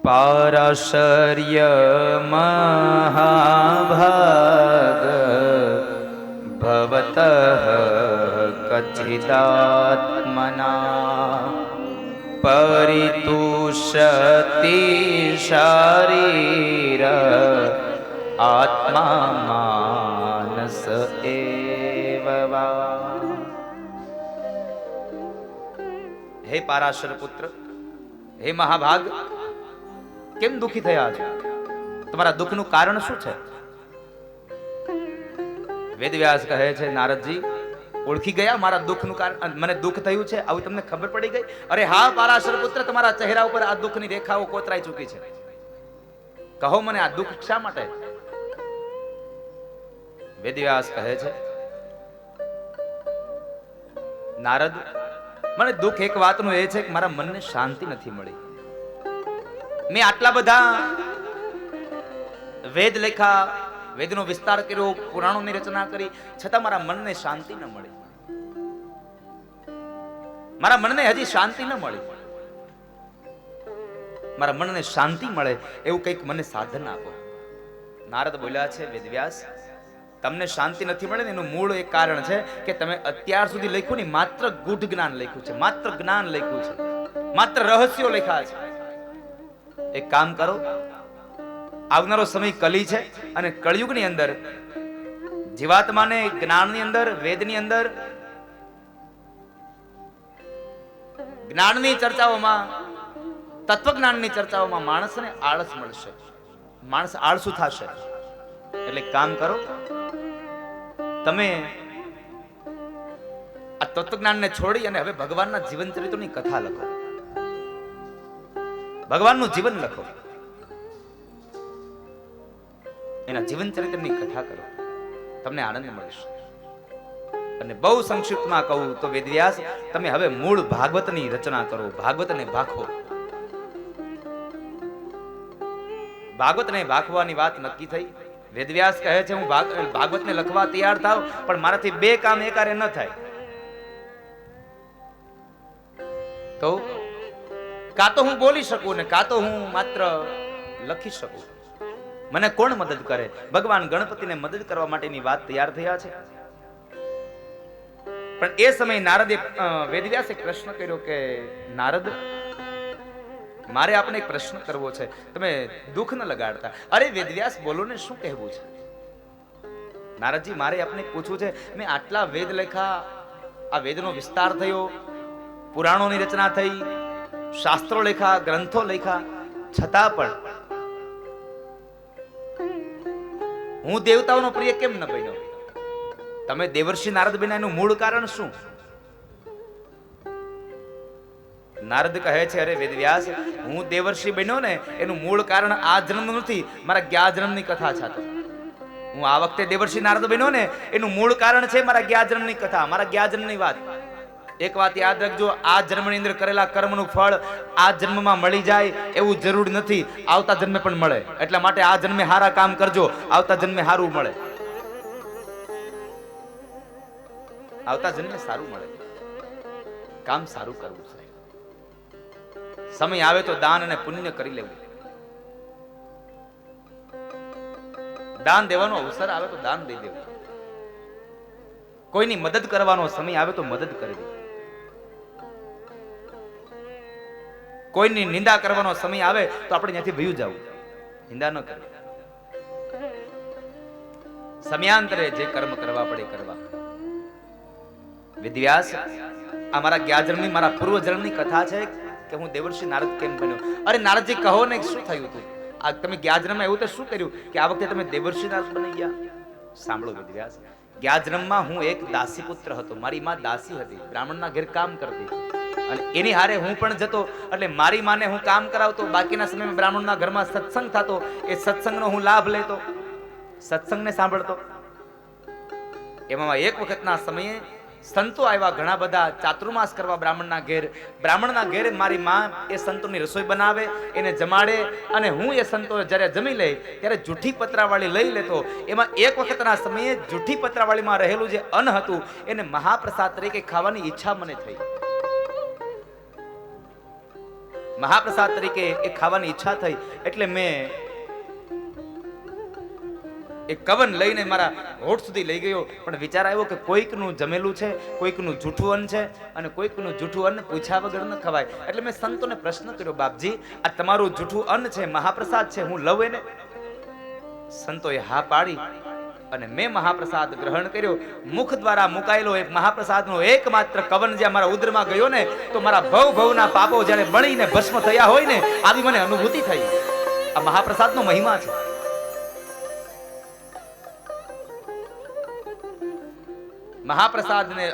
પારાશર્ય મહાભાગ ભવતઃ કચિદાત્મના પરિતુષતિ શારીર આત્મા માનસ એવ વા. હે પારાશર પુત્ર, હે મહાભાગ, કેમ દુખી થયા છો? તમારા દુઃખનું કારણ શું છે? વેદવ્યાસ કહે છે, નારદજી ઓળખી ગયા મારા દુઃખનું કારણ? મને દુઃખ થયું છે આવું તમને ખબર પડી ગઈ? અરે હા પારાશર પુત્ર, તમારા ચહેરા ઉપર આ દુઃખની રેખાઓ કોતરાઈ ચૂકી છે. કહો મને, આ દુઃખ શા માટે? વેદવ્યાસ કહે છે, નારદ, મને દુઃખ એક વાતનું એ છે કે મારા મનને શાંતિ નથી મળી. મેં આટલા બધા વેદ લેખા, વેદનો વિસ્તાર કર્યો, પુરાણોની રચના કરી, છતાં મારા મનને શાંતિ ન મળી. મારા મનને હજી શાંતિ ન મળી. મારા મનને શાંતિ મળે એવું કંઈક મને સાધન આપો. નારદ બોલ્યા છે, વેદવ્યાસ, તમને શાંતિ નથી મળે ને એનું મૂળ એક કારણ છે કે તમે અત્યાર સુધી લખ્યું ને માત્ર ગૂઢ જ્ઞાન લખ્યું છે, માત્ર જ્ઞાન લખ્યું છે, માત્ર રહસ્યો લખ્યા છે. એક કામ કરો, આવનારો સમય કલી છે અને કળિયુગની અંદર જીવાત્માને જ્ઞાનની અંદર, વેદની અંદર, જ્ઞાનની ચર્ચાઓમાં, તત્વજ્ઞાનની ચર્ચાઓમાં માણસને આળસ મળશે, માણસ આળસુ થશે. એટલે કામ કરો, તમે આ તત્વજ્ઞાનને છોડી અને હવે ભગવાનના જીવન ચરિત્રની કથા લખો, ભગવાનનું જીવન લખો, એના જીવન ચરિત્રની કથા કરો, તમને આનંદ મળશે. અને બહુ સંક્ષિપ્તમાં કહું તો વેદવ્યાસ, તમે હવે મૂળ ભાગવતની રચના કરો, ભાગવતને ભાખો. ભાગવતને ભાખવાની વાત નક્કી થઈ. વેદવ્યાસ કહે છે, હું ભાગવતને લખવા તૈયાર થાવ, પણ મારાથી બે કામ એકારે ન થાય. તો કાં તો હું બોલી શકું ને કાં તો હું માત્ર લખી શકું. મને કોણ મદદ કરે? ભગવાન ગણપતિને મદદ કરવા માટેની વાત તૈયાર થયા છે. પણ એ સમયે નારદે, વેદવ્યાસે પ્રશ્ન કર્યો કે નારદ, મારે આપને એક પ્રશ્ન કરવો છે, તમે દુઃખ ન લગાડતા. અરે વેદવ્યાસ, બોલો ને, શું કહેવું છે? નારદજી, મારે આપને પૂછવું છે, મેં આટલા વેદ લેખા, આ વેદનો વિસ્તાર થયો, પુરાણોની રચના થઈ, શાસ્ત્રો લેખા, ગ્રંથો લેખા, છતાં પણ હું દેવતાઓનો પ્રિય કેમ ન બન્યો? તમે દેવર્ષિ નારદ બન્યા એનું મૂળ કારણ શું? નારદ કહે છે, અરે વેદવ્યાસ, હું દેવર્ષિ બન્યો ને એનું મૂળ કારણ આ જન્મનું નથી, મારા ગયા જન્મની કથા છે. હું આ વખતે દેવર્ષિ નારદ બન્યો ને એનું મૂળ કારણ છે મારા ગયા જન્મની કથા, મારા ગયા જન્મની વાત. એક વાત યાદ રાખજો, આ જન્મની અંદર કરેલા કર્મનું ફળ આ જન્મમાં મળી જાય એવું જરૂરી નથી, આવતા જન્મે પણ મળે. એટલા માટે આ જન્મે સારા કામ કરજો, આવતા જન્મે સારું મળે. આવતા જન્મે સારું મળે. કામ સારું કરવું છે. સમય આવે તો દાન અને પુણ્ય કરી લેવું. દાન દેવાનો અવસર આવે તો દાન દઈ દેવું. કોઈની મદદ કરવાનો સમય આવે તો મદદ કરી દેવી. કોઈની નિંદા કરવાનો સમય આવે તો આપણે ત્યાંથી ભયું જવું, નિંદા ન કરવી. સમયાંતરે જે કર્મ કરવા પડે કરવા. વેદવ્યાસ, આ મારા જ્ઞાજન્મની મારા પૂર્વજન્મની કથા છે કે હું દેવર્ષિ નારદ કેમ બન્યો. અરે નારદજી, કહો ને શું થયું હતું? આ તમે જ્ઞાજન્મમાં એવું તો શું કર્યું કે આ વખતે તમે દેવર્ષિ નારદ બની ગયા? સાંભળો વેદવ્યાસ, જ્ઞાજન્મમાં હું એક દાસી પુત્ર હતો. મારી માં દાસી હતી, બ્રાહ્મણના ઘેર કામ કરતી, અને એની હારે હું પણ જતો. એટલે મારી માને હું કામ કરાવતો, બાકીના સમયમાં બ્રાહ્મણના ઘરમાં સત્સંગ થતો, એ સત્સંગનો હું લાભ લેતો, સત્સંગને સાંભળતો. એમાં એક વખતના સમયે સંતો આવ્યા, ઘણા બધા ચાતુર્માસ કરવા બ્રાહ્મણના ઘેર. બ્રાહ્મણના ઘેર મારી માં એ સંતોની રસોઈ બનાવે, એને જમાડે, અને હું એ સંતો જ્યારે જમી લે ત્યારે જૂઠી પતરાવાળી લઈ લેતો. એમાં એક વખતના સમયે જૂઠી પતરાવાળીમાં રહેલું જે અન્ન હતું એને મહાપ્રસાદ તરીકે ખાવાની ઈચ્છા મને થઈ. મહાપ્રસાદ તરીકે એ ખાવાની ઈચ્છા થઈ એટલે મેં એક કવન લઈને મારા હોઠ સુધી લઈ ગયો. પણ વિચાર આવ્યો કે કોઈકનું જમેલું છે, કોઈકનું જૂઠું અન્ન છે, અને કોઈકનું જૂઠું અન્ન પૂછ્યા વગર ન ખવાય. એટલે મેં સંતોને પ્રશ્ન કર્યો, બાપજી, આ તમારું જૂઠું અન્ન છે, મહાપ્રસાદ છે, હું લઉં એને? સંતોએ હા પાડી અને મેં મહાપ્રસાદ ગ્રહણ કર્યો. મુખ દ્વારા મુકાયેલો એક મહાપ્રસાદનો એકમાત્ર કવન જ્યાં મારા ઉદરમાં ગયો ને, તો મારા ભવ ભવના પાપો જ્યારે બળીને ભસ્મ થયા હોય ને, આવી મને અનુભૂતિ થઈ. આ મહાપ્રસાદનો મહિમા છે. મહાપ્રસાદને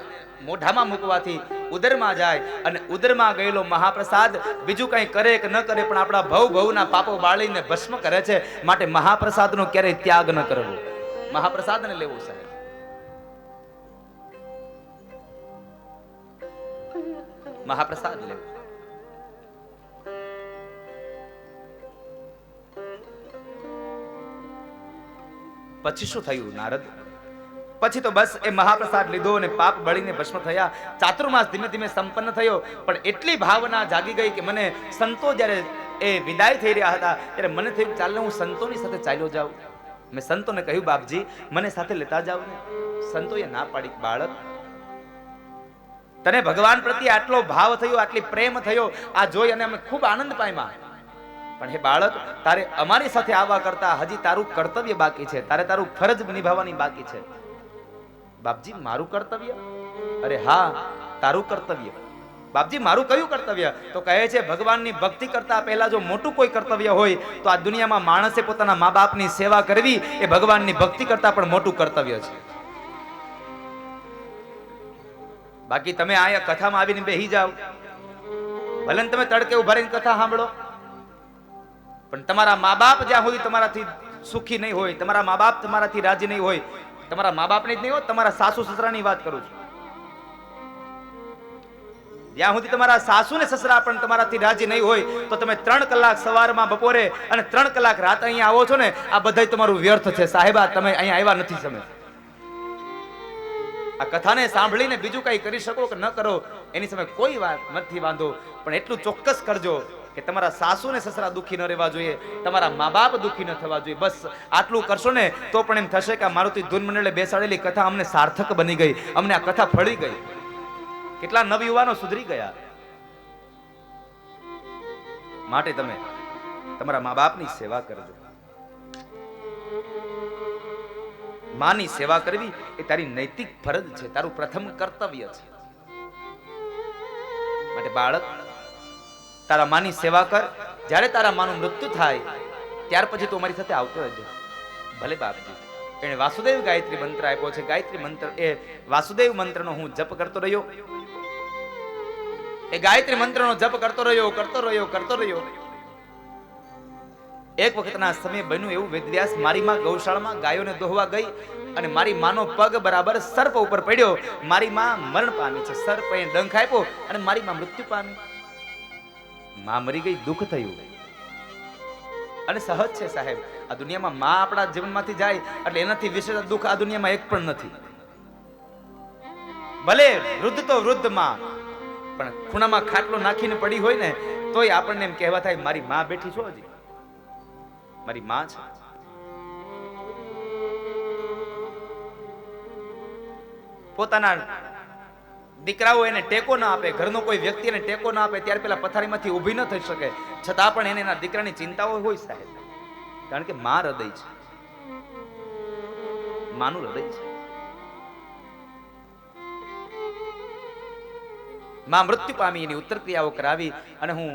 મોઢામાં મૂકવાથી ઉદરમાં જાય, અને ઉદરમાં ગયેલો મહાપ્રસાદ બીજું કંઈ કરે કે ન કરે પણ આપણા ભવ ભવના પાપો બાળીને ભસ્મ કરે છે. માટે મહાપ્રસાદનો ક્યારેય ત્યાગ ન કરવો, મહાપ્રસાદને લેવું સાહેબ. મહાપ્રસાદ લેવું. પછી શું થયું નારદ? પછી તો બસ એ મહાપ્રસાદ લીધો અને પાપ બળીને ભસ્મ થયા. ચાતુર્માસ ધીમે ધીમે સંપન્ન થયો. પણ એટલી ભાવના જાગી ગઈ કે મને સંતો જ્યારે એ વિદાય થઈ રહ્યા હતા ત્યારે મને થયું ચાલે હું સંતોની સાથે ચાલ્યો જાઉં. મેં સંતોને કહ્યું, બાપજી, મને સાથે લેતા જાવ ને. સંતોએ ના પાડી. બાળક, તને ભગવાન પ્રત્યે આટલો ભાવ થયો, આટલી પ્રેમ થયો, આ જોઈ અને અમે ખૂબ આનંદ પામ્યા. પણ હે બાળક, તારે અમારી સાથે આવવા કરતા હજી તારું કર્તવ્ય બાકી છે, તારે તારું ફરજ નિભાવવાની બાકી છે. બાપજી, મારું કર્તવ્ય? અરે હા, તારું કર્તવ્ય. બાપજી, મારું કયું કર્તવ્ય? તો કહે છે ભગવાનની ભક્તિ કરતા પહેલા જો મોટું કોઈ કર્તવ્ય હોય તો આ દુનિયામાં માણસે પોતાના મા બાપની સેવા કરવી એ ભગવાનની ભક્તિ કરતા પણ મોટું કર્તવ્ય છે. બાકી તમે આયા કથામાં આવીને બેહી જાવ, ભલે તમે તડકે ઉભા રહીને કથા સાંભળો, પણ તમારા મા બાપ જ્યાં સુધી તમારાથી સુખી નહીં હોય, તમારા મા બાપ તમારાથી રાજી નહીં હોય, તમારા મા બાપની જ નહીં હોય, તમારા સાસુ સસરાની વાત કરું છું, જ્યાં સુધી તમારા સાસુ ને સસરા પણ તમારાથી રાજી નહીં હોય તો તમે 3 કલાક સવારમાં, બપોરે અને 3 કલાક રાત અહીંયા આવો છો ને, આ બધાય તમારું વ્યર્થ છે સાહેબા. તમે અહીંયા આવ્યા નથી. તમે આ કથાને સાંભળીને બીજું કઈ કરી શકો કે ન કરો એની સામે કોઈ વાત નથી વાંધો, પણ એટલું ચોક્કસ કરજો કે તમારા સાસુ ને સસરા દુખી ન રહેવા જોઈએ, તમારા મા બાપ દુખી ન થવા જોઈએ. બસ આટલું કરશો ને તો પણ એમ થશે કે મારુતિ ધૂન મંડળે બેસાડેલી કથા અમને સાર્થક બની ગઈ, અમને આ કથા ફળી ગઈ. કેટલા નવયુવાનો સુધરી ગયા. માટે તમે તમારા મા બાપની સેવા કરજો. માની સેવા કરવી એ તારી નૈતિક ફરજ છે, તારું પ્રથમ કર્તવ્ય છે. માટે બાળક, તારા માની સેવા કર. જ્યારે તારા માનું મૃત્યુ થાય ત્યાર પછી તું અમારી સાથે આવતો રહેજો. ભલે બાપજી, એને વાસુદેવ ગાયત્રી મંત્ર આપ્યો છે. ગાયત્રી મંત્ર, એ વાસુદેવ મંત્રનો હું જપ કરતો રહ્યો. એ ગાયત્રી મંત્રનો જપ કરતો રહ્યો. એક વખતના સમયે બન્યું એવું, વેદવ્યાસ મારી માં ગૌશાળામાં ગાયોને દોહવા ગઈ અને મારી માનો પગ બરાબર સર્પ ઉપર પડ્યો. મારી માં મરણ પામી છે. સર્પે ડંખ આપ્યો અને મારી માં મૃત્યુ પામી. માં મરી ગઈ, દુઃખ થયું. અને સહજ છે સાહેબ, આ દુનિયામાં માં આપણા જીવનમાંથી જાય એટલે એનાથી વિશેષ દુઃખ આ દુનિયામાં એક પણ નથી. ભલે વૃદ્ધ તો વૃદ્ધ માં, પણ ખૂણામાં ખાટલો નાખીને પડી હોય ને તોય આપણને એમ કહેવા થાય મારી માં બેઠી છો, હજી મારી માં છે. પોતાના દીકરાઓ એને ટેકો ના આપે, ઘરનો કોઈ વ્યક્તિ એને ટેકો ના આપે, ત્યારે પેલા પથારીમાંથી ઊભી ન થઈ શકે, છતાં પણ એને એના દીકરાની ચિંતાઓ હોય સાહેબ. કારણ કે માં હૃદય છે, માનું હૃદય છે. માં મૃત્યુ પામી, એની ઉત્તર ક્રિયાઓ કરાવી અને હું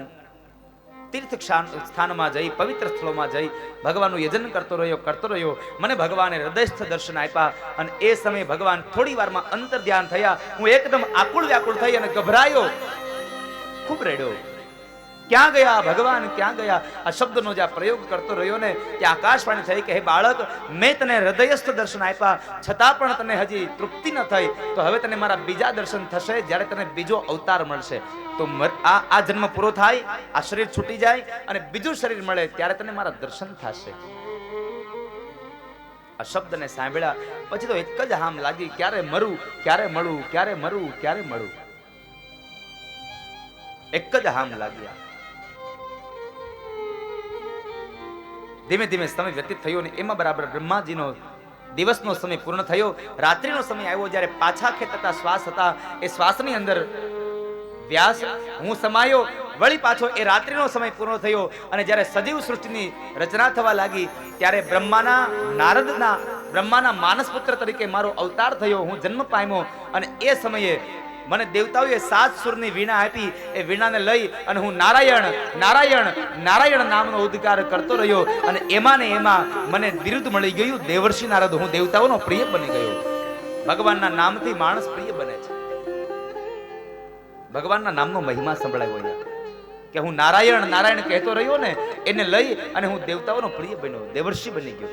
તીર્થ સ્થાનમાં જઈ, પવિત્ર સ્થળોમાં જઈ ભગવાનનું યજન કરતો રહ્યો. મને ભગવાને હૃદયસ્થ દર્શન આપ્યા અને એ સમયે ભગવાન થોડી વારમાં અંતર ધ્યાન થયા. હું એકદમ આકુળ વ્યાકુળ થઈ અને ગભરાયો, ખૂબ રડ્યો. ક્યાં ગયા ભગવાન, ક્યાં ગયા? આ શબ્દનો જે પ્રયોગ કરતો રહ્યો ને ત્યાં આકાશવાણી થઈ કે હે બાળક, મેં તને હૃદયસ્થ દર્શન આપ્યા, છતાં પણ તને હજી તૃપ્તિ ન થઈ, તો હવે તને મારા બીજા દર્શન થશે જ્યારે તને બીજો અવતાર મળશે. તો આ જન્મ પૂરો થાય, આ શરીર છૂટી જાય અને બીજું શરીર મળે ત્યારે તને મારા દર્શન થશે. આ શબ્દને સાંભળ્યા પછી તો એક જ હામ લાગી, ક્યારે મરું, ક્યારે મળું, ક્યારે મરું, ક્યારે મળું. એક જ હામ લાગ્યા. ધીમે ધીમે સમય વ્યતીત થયો ને એમાં બરાબર બ્રહ્માજીનો દિવસનો સમય પૂર્ણ થયો. રાત્રિનો સમય આવ્યો, જ્યારે પાછા ખેંચતા શ્વાસ હતા એ શ્વાસની અંદર વ્યાસ હું સમાયો. વળી પાછો એ રાત્રિનો સમય પૂર્ણ થયો અને જ્યારે સજીવ સૃષ્ટિની રચના થવા લાગી ત્યારે બ્રહ્માના માનસપુત્ર તરીકે મારો અવતાર થયો, હું જન્મ પામ્યો. અને એ સમયે મને દેવતાઓએ 7 સુરની વીણા આપી. એ વીણાને લઈ અને હું નારાયણ નારાયણ નારાયણ નામનો ઉદ્ગાર કરતો રહ્યો અને એમાં ને એમાં મને બિરુદ મળી ગયું દેવર્ષિ નારદ. હું દેવતાઓનો પ્રિય બની ગયો. ભગવાનના નામથી માણસ પ્રિય બને છે. ભગવાનના નામનો મહિમા સંભળાયો અહીંયા કે હું નારાયણ નારાયણ કહેતો રહ્યો ને એને લઈ અને હું દેવતાઓનો પ્રિય બન્યો, દેવર્ષિ બની ગયો.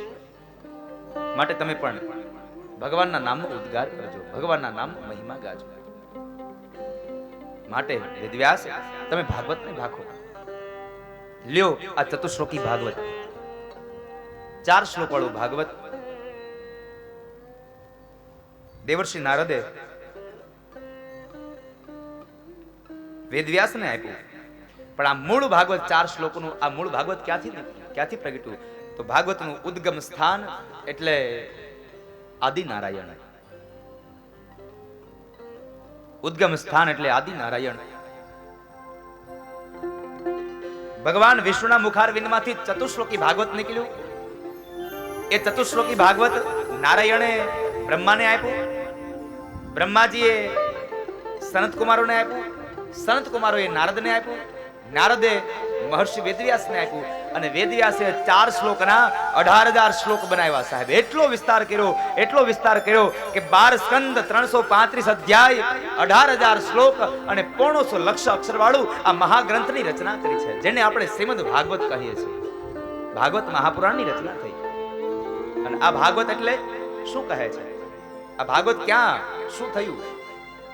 માટે તમે પણ ભગવાનના નામનો ઉદ્ગાર કરજો, ભગવાનના નામનો મહિમા ગાજો. માટે વેદવ્યાસ તમે ભાગવતને ભાખો. લ્યો આ ચતુશ્લોકી ભાગવત, 4 શ્લોક વાળું ભાગવત દેવર્ષિ નારદે વેદવ્યાસને આપ્યું. પણ આ મૂળ ભાગવત 4 શ્લોકનું આ મૂળ ભાગવત ક્યાંથી પ્રગટ્યું? તો ભાગવતનું ઉદ્ગમ સ્થાન એટલે આદિ નારાયણ. ઉદ્ગમ સ્થાન એટલે આદિ નારાયણ. ભગવાન વિષ્ણુના મુખારવિંદમાંથી ચતુશ્લોકી ભાગવત નીકળ્યું. એ ચતુશ્લોકી ભાગવત નારાયણે બ્રહ્માને આપ્યું, બ્રહ્માજીએ સનત કુમારોને આપ્યું, સનત કુમારોએ નારદને આપ્યું, નારદે મહર્ષિ વેદવ્યાસને આપ્યું અને વેદવ્યાસે 4 શ્લોકના 18,000 શ્લોક બનાવ્યા સાહેબ. એટલો વિસ્તાર કર્યો કે 12 સ્કંદ, 335 અધ્યાય, 18,000 શ્લોક અને 1.5 લક્ષ અક્ષર વાળું આ મહાગ્રંથની રચના કરી છે, જેને આપણે શ્રીમદ ભાગવત કહીએ છીએ. ભાગવત મહાપુરાણની રચના થઈ. અને આ ભાગવત એટલે શું કહે છે? આ ભાગવત ક્યાં શું થયું?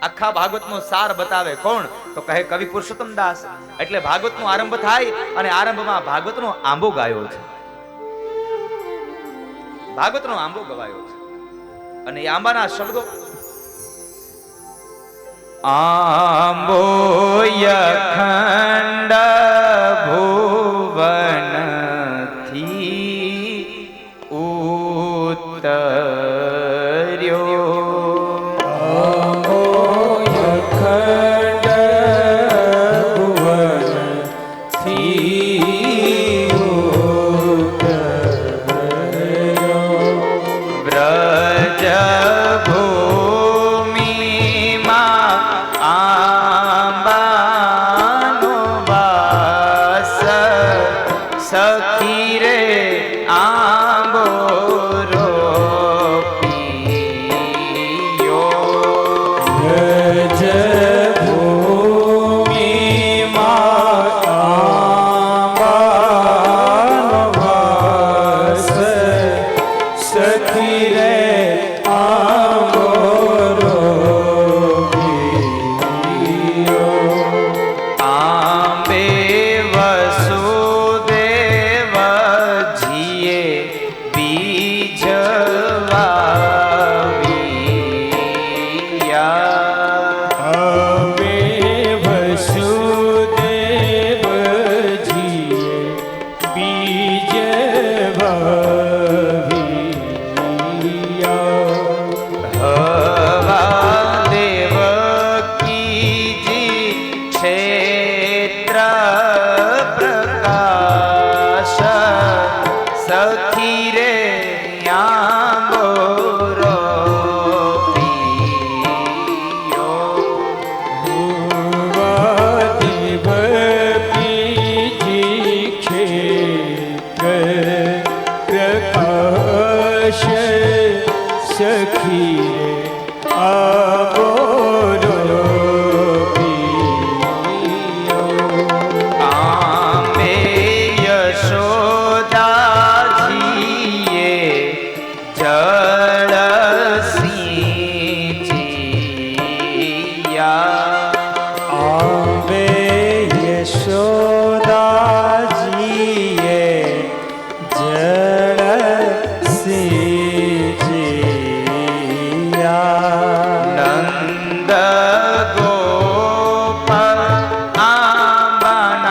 આખા ભાગવતનો સાર બતાવે કોણ? તો કહે કવિ પુરુષોત્તમ દાસ. એટલે ભાગવતનો આરંભ થાય અને આરંભમાં ભાગવતનો આંબો ગાયો છે, ભાગવતનો આંબો ગવાયો છે. અને એ આંબાના શબ્દો આંબો યખંડ ભુવનથી ઉતર્યો, સખી રે આંબોરો સખી આબોરો આંબે યશોદાજીએ જળ સિંચિયા આંબે યશોદાજીએ જળ નંદ ગોપ આંબાના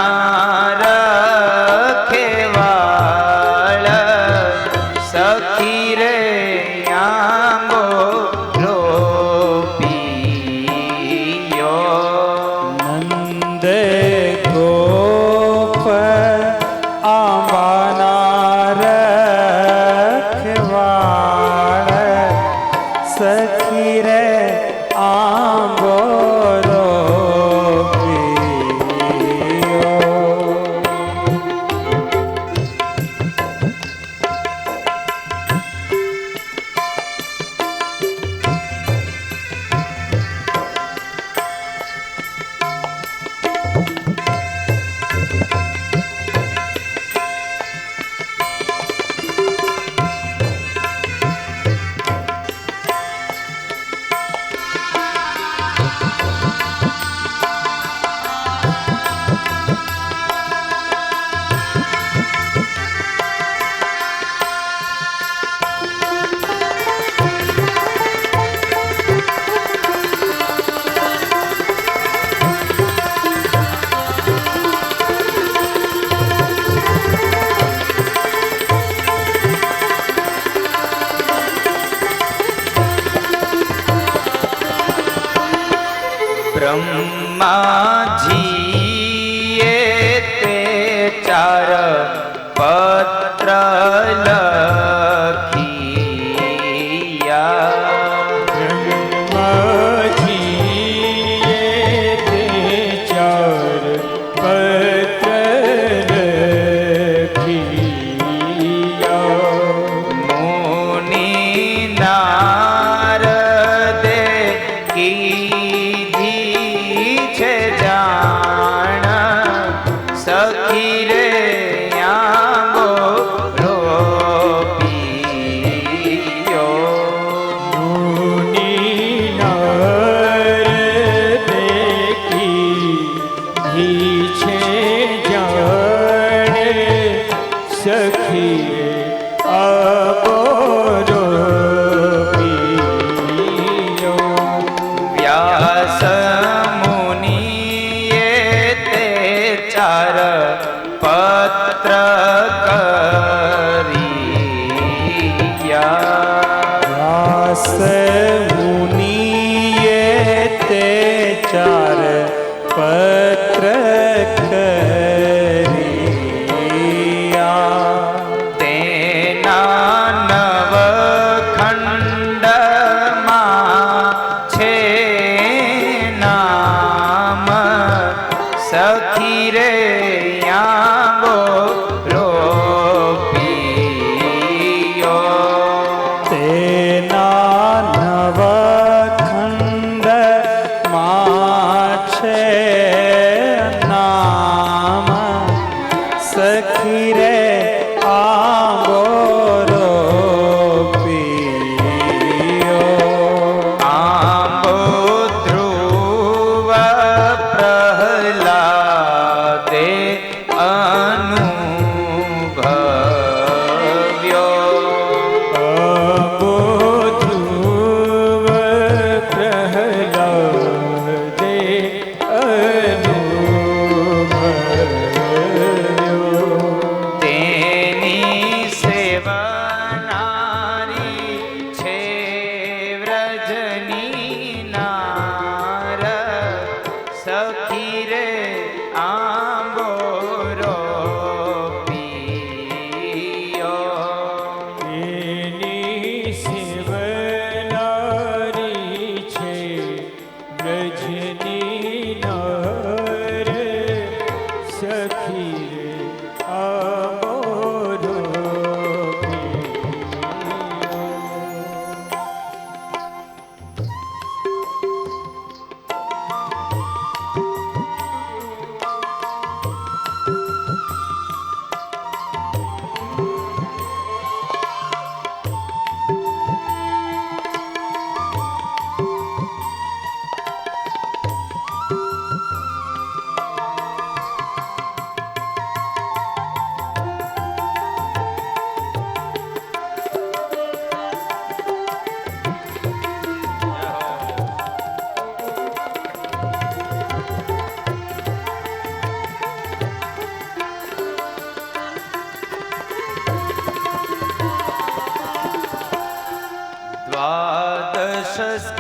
રખેવાળ સખી રે આંબો રોપિયો નંદ ગોપ આંબાના રખવાળ સખી રે આંબોરો બ્રહ્માજીએ તે ચાર પત્ર લખિયા બ્રહ્માજીએ તે ચાર પત્ર લખિયા મુનિ નારદે કીધી છે જાણ સખી રે આંબો રોપિયો મુનિ નારદે કીધી છે જાણે સખી આબોરો વ્યાસ મુનિએ તે ચાર પત્ર કર્યા વ્યાસ મુનિએ તે ચાર પત્ર કર્યા તેના નવ ખંડમાં છે નામ સખી રે આંબો રોપિયો તેના નવ ખંડમાં છે નામ સખી રે આંબોરો આંબો ધ્રુવ પ્રહલાદે સખી રે આંબો રોપિયો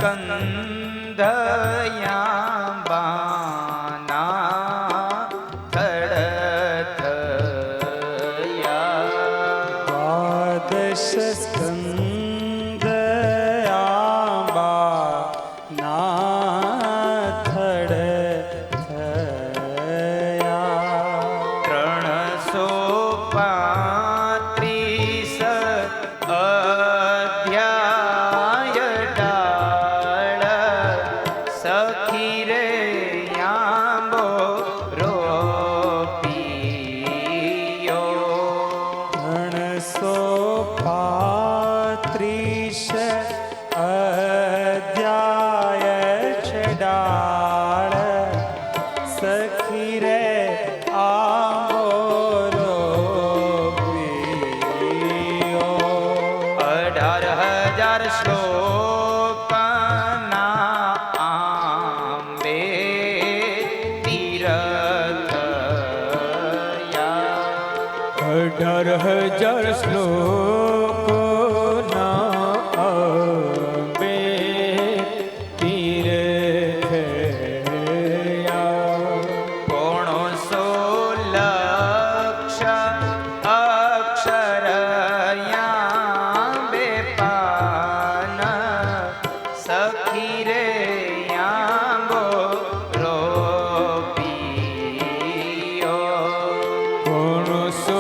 સ્કંધયાબાના થડ થયા. દ્વાદશ સ્કંદ આંબા નાથડ થયા. 335 અધ્યાય ડાળ સખી રે આંબો રોપિયો. 335 અધ્યાય છે ડાળ સખી રે આંબો રોપ્યો. 18,000 શ્લોકના આંબે તીરથયા. 18,000 શ્લોકોના અંબે તીર્થયા. 500 લક્ષ અક્ષરયા બે પાન સખી રે આંબો રોપિયો. 500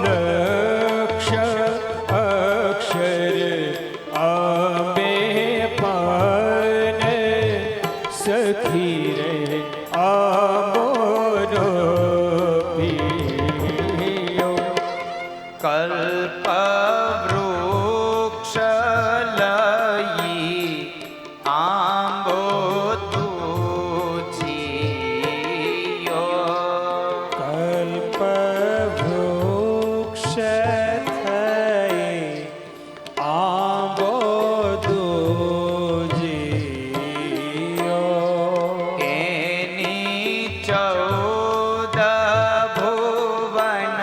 લક્ષ અક્ષર અંબે પાન સખી રે આંબો રોપ્યો. કલ્પવૃક્ષ લઈ આંબો તુજિયો. કલ્પવૃક્ષ થઈ આંબો દૂજિયો. એની 14 ભુવન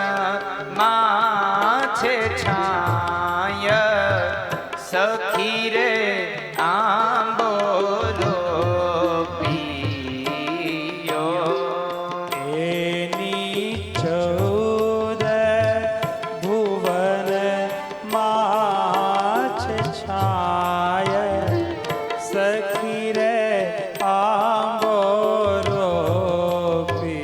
માં છે છાય સખી રે આંબો રોપિયો. એની 14 ભુવન માં છે છાય સખી રે આંબો રોપ્યો.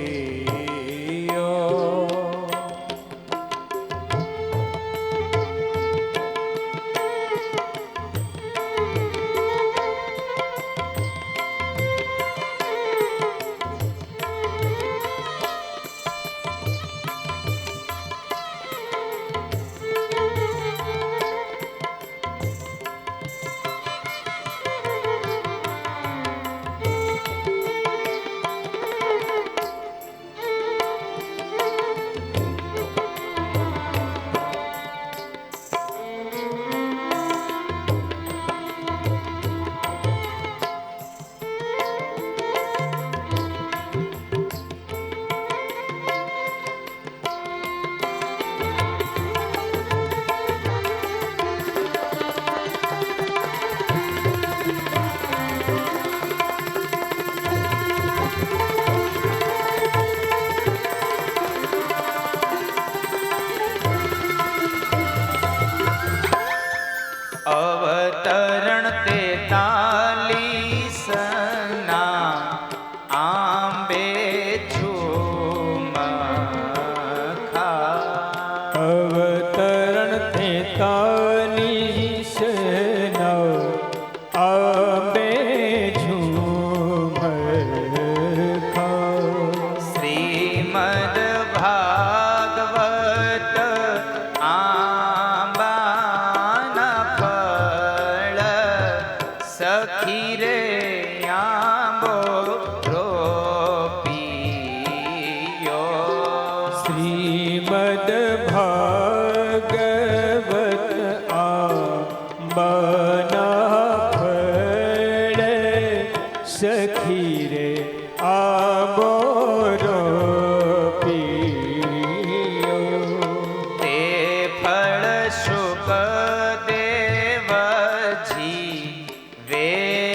અવતરણ 43 ના આંબે ઝુમખા. અવતરણ 43 નવ અંબે ઝુમખા. શ્રીમદ ભાગવત આંબાના ફળ સખી રે આંબો રોપિયો. શ્રીમદ ભાગવત આંબાના ફળ સખી રે આંબો રોપ્યો. તે ફળ શુકદેવજી વેદ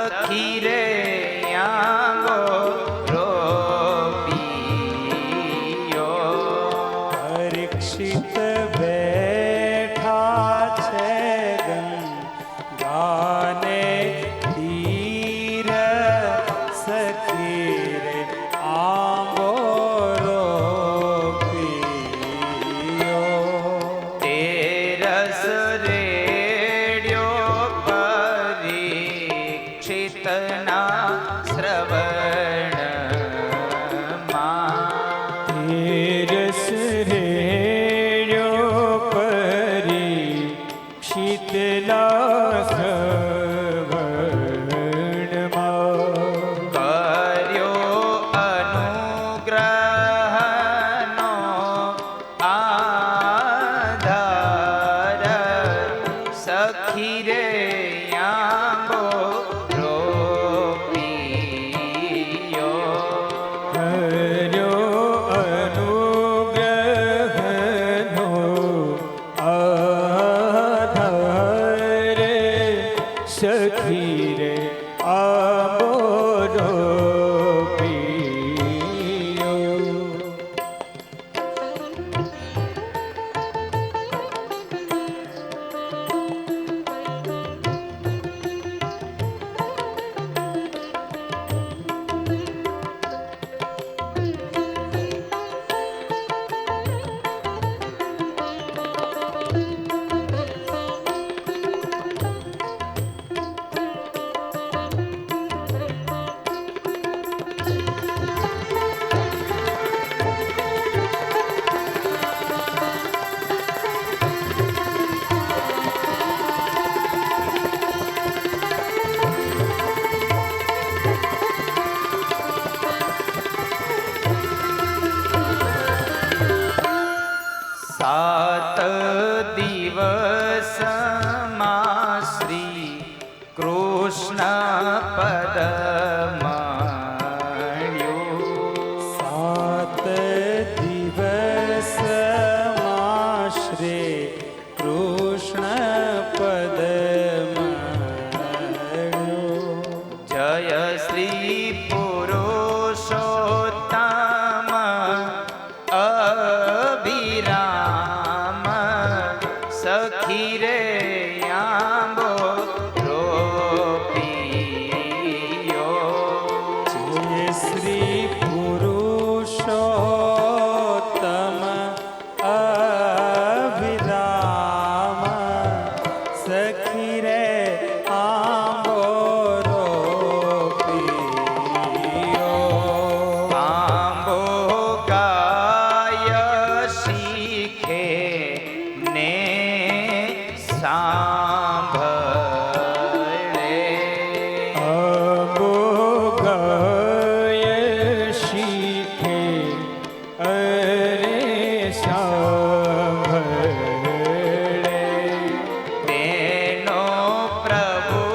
સખી રે આંબો રોપિયો. પરીક્ષિત બેઠા છે ગંગાને તીર, સખી રે આંબો રોપિયો. તે રસ રેડ્યો પરીક્ષિતના શ્રવણમાં. તેરસ રેડ્યો પરીક્ષિતના શ્રવણમાં. કર્યો અનુગ્રહનો આધાર, સખી રે આંબો રોપિયો. હર્યો અનુગ્રહનો આધાર, સખી રે આંબો રોપિયો. સાત દિવસમાં શ્રી કૃષ્ણ પદ મળ્યું. સાત દિવસમાં શ્રી કૃષ્ણ પદ મળ્યું. જય શ્રી પુરુષોત્તમ અભિરામ, સખી રે આંબો રોપિયો. જય શ્રી પુરુષોત્તમ અભિરામ, સખી રે આંબો રોપિયો. આંબો ગાય શીખે ને સાંભળે. આંબો ગાય શીખે અરે સાંભળે. તેનો પ્રભુ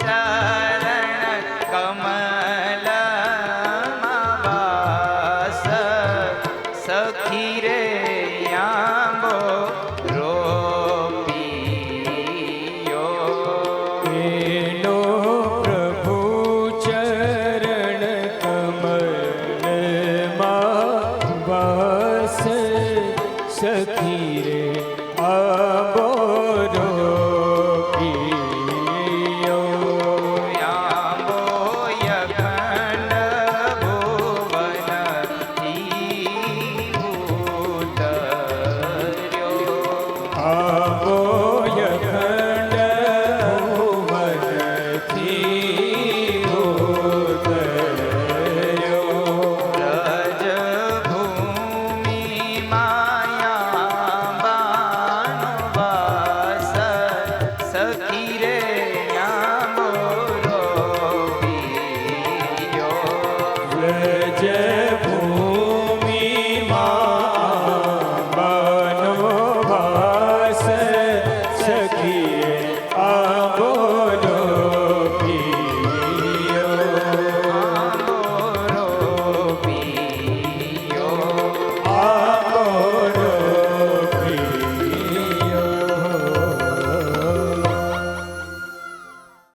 ચરણ કમલમાં વાસ, સખી રે આંબો રોપિયો. એનો પ્રભુ ચરણ કમલમાં વાસ, સખી રે આંબો રોપિયો. આંબો યખંડ ભુવનથી ઉતર્યો. આંબો યખંડ ભુવનથી ઉતર્યો. વ્રજ ભૂમિ માયા બાનો વાસ, સખી રે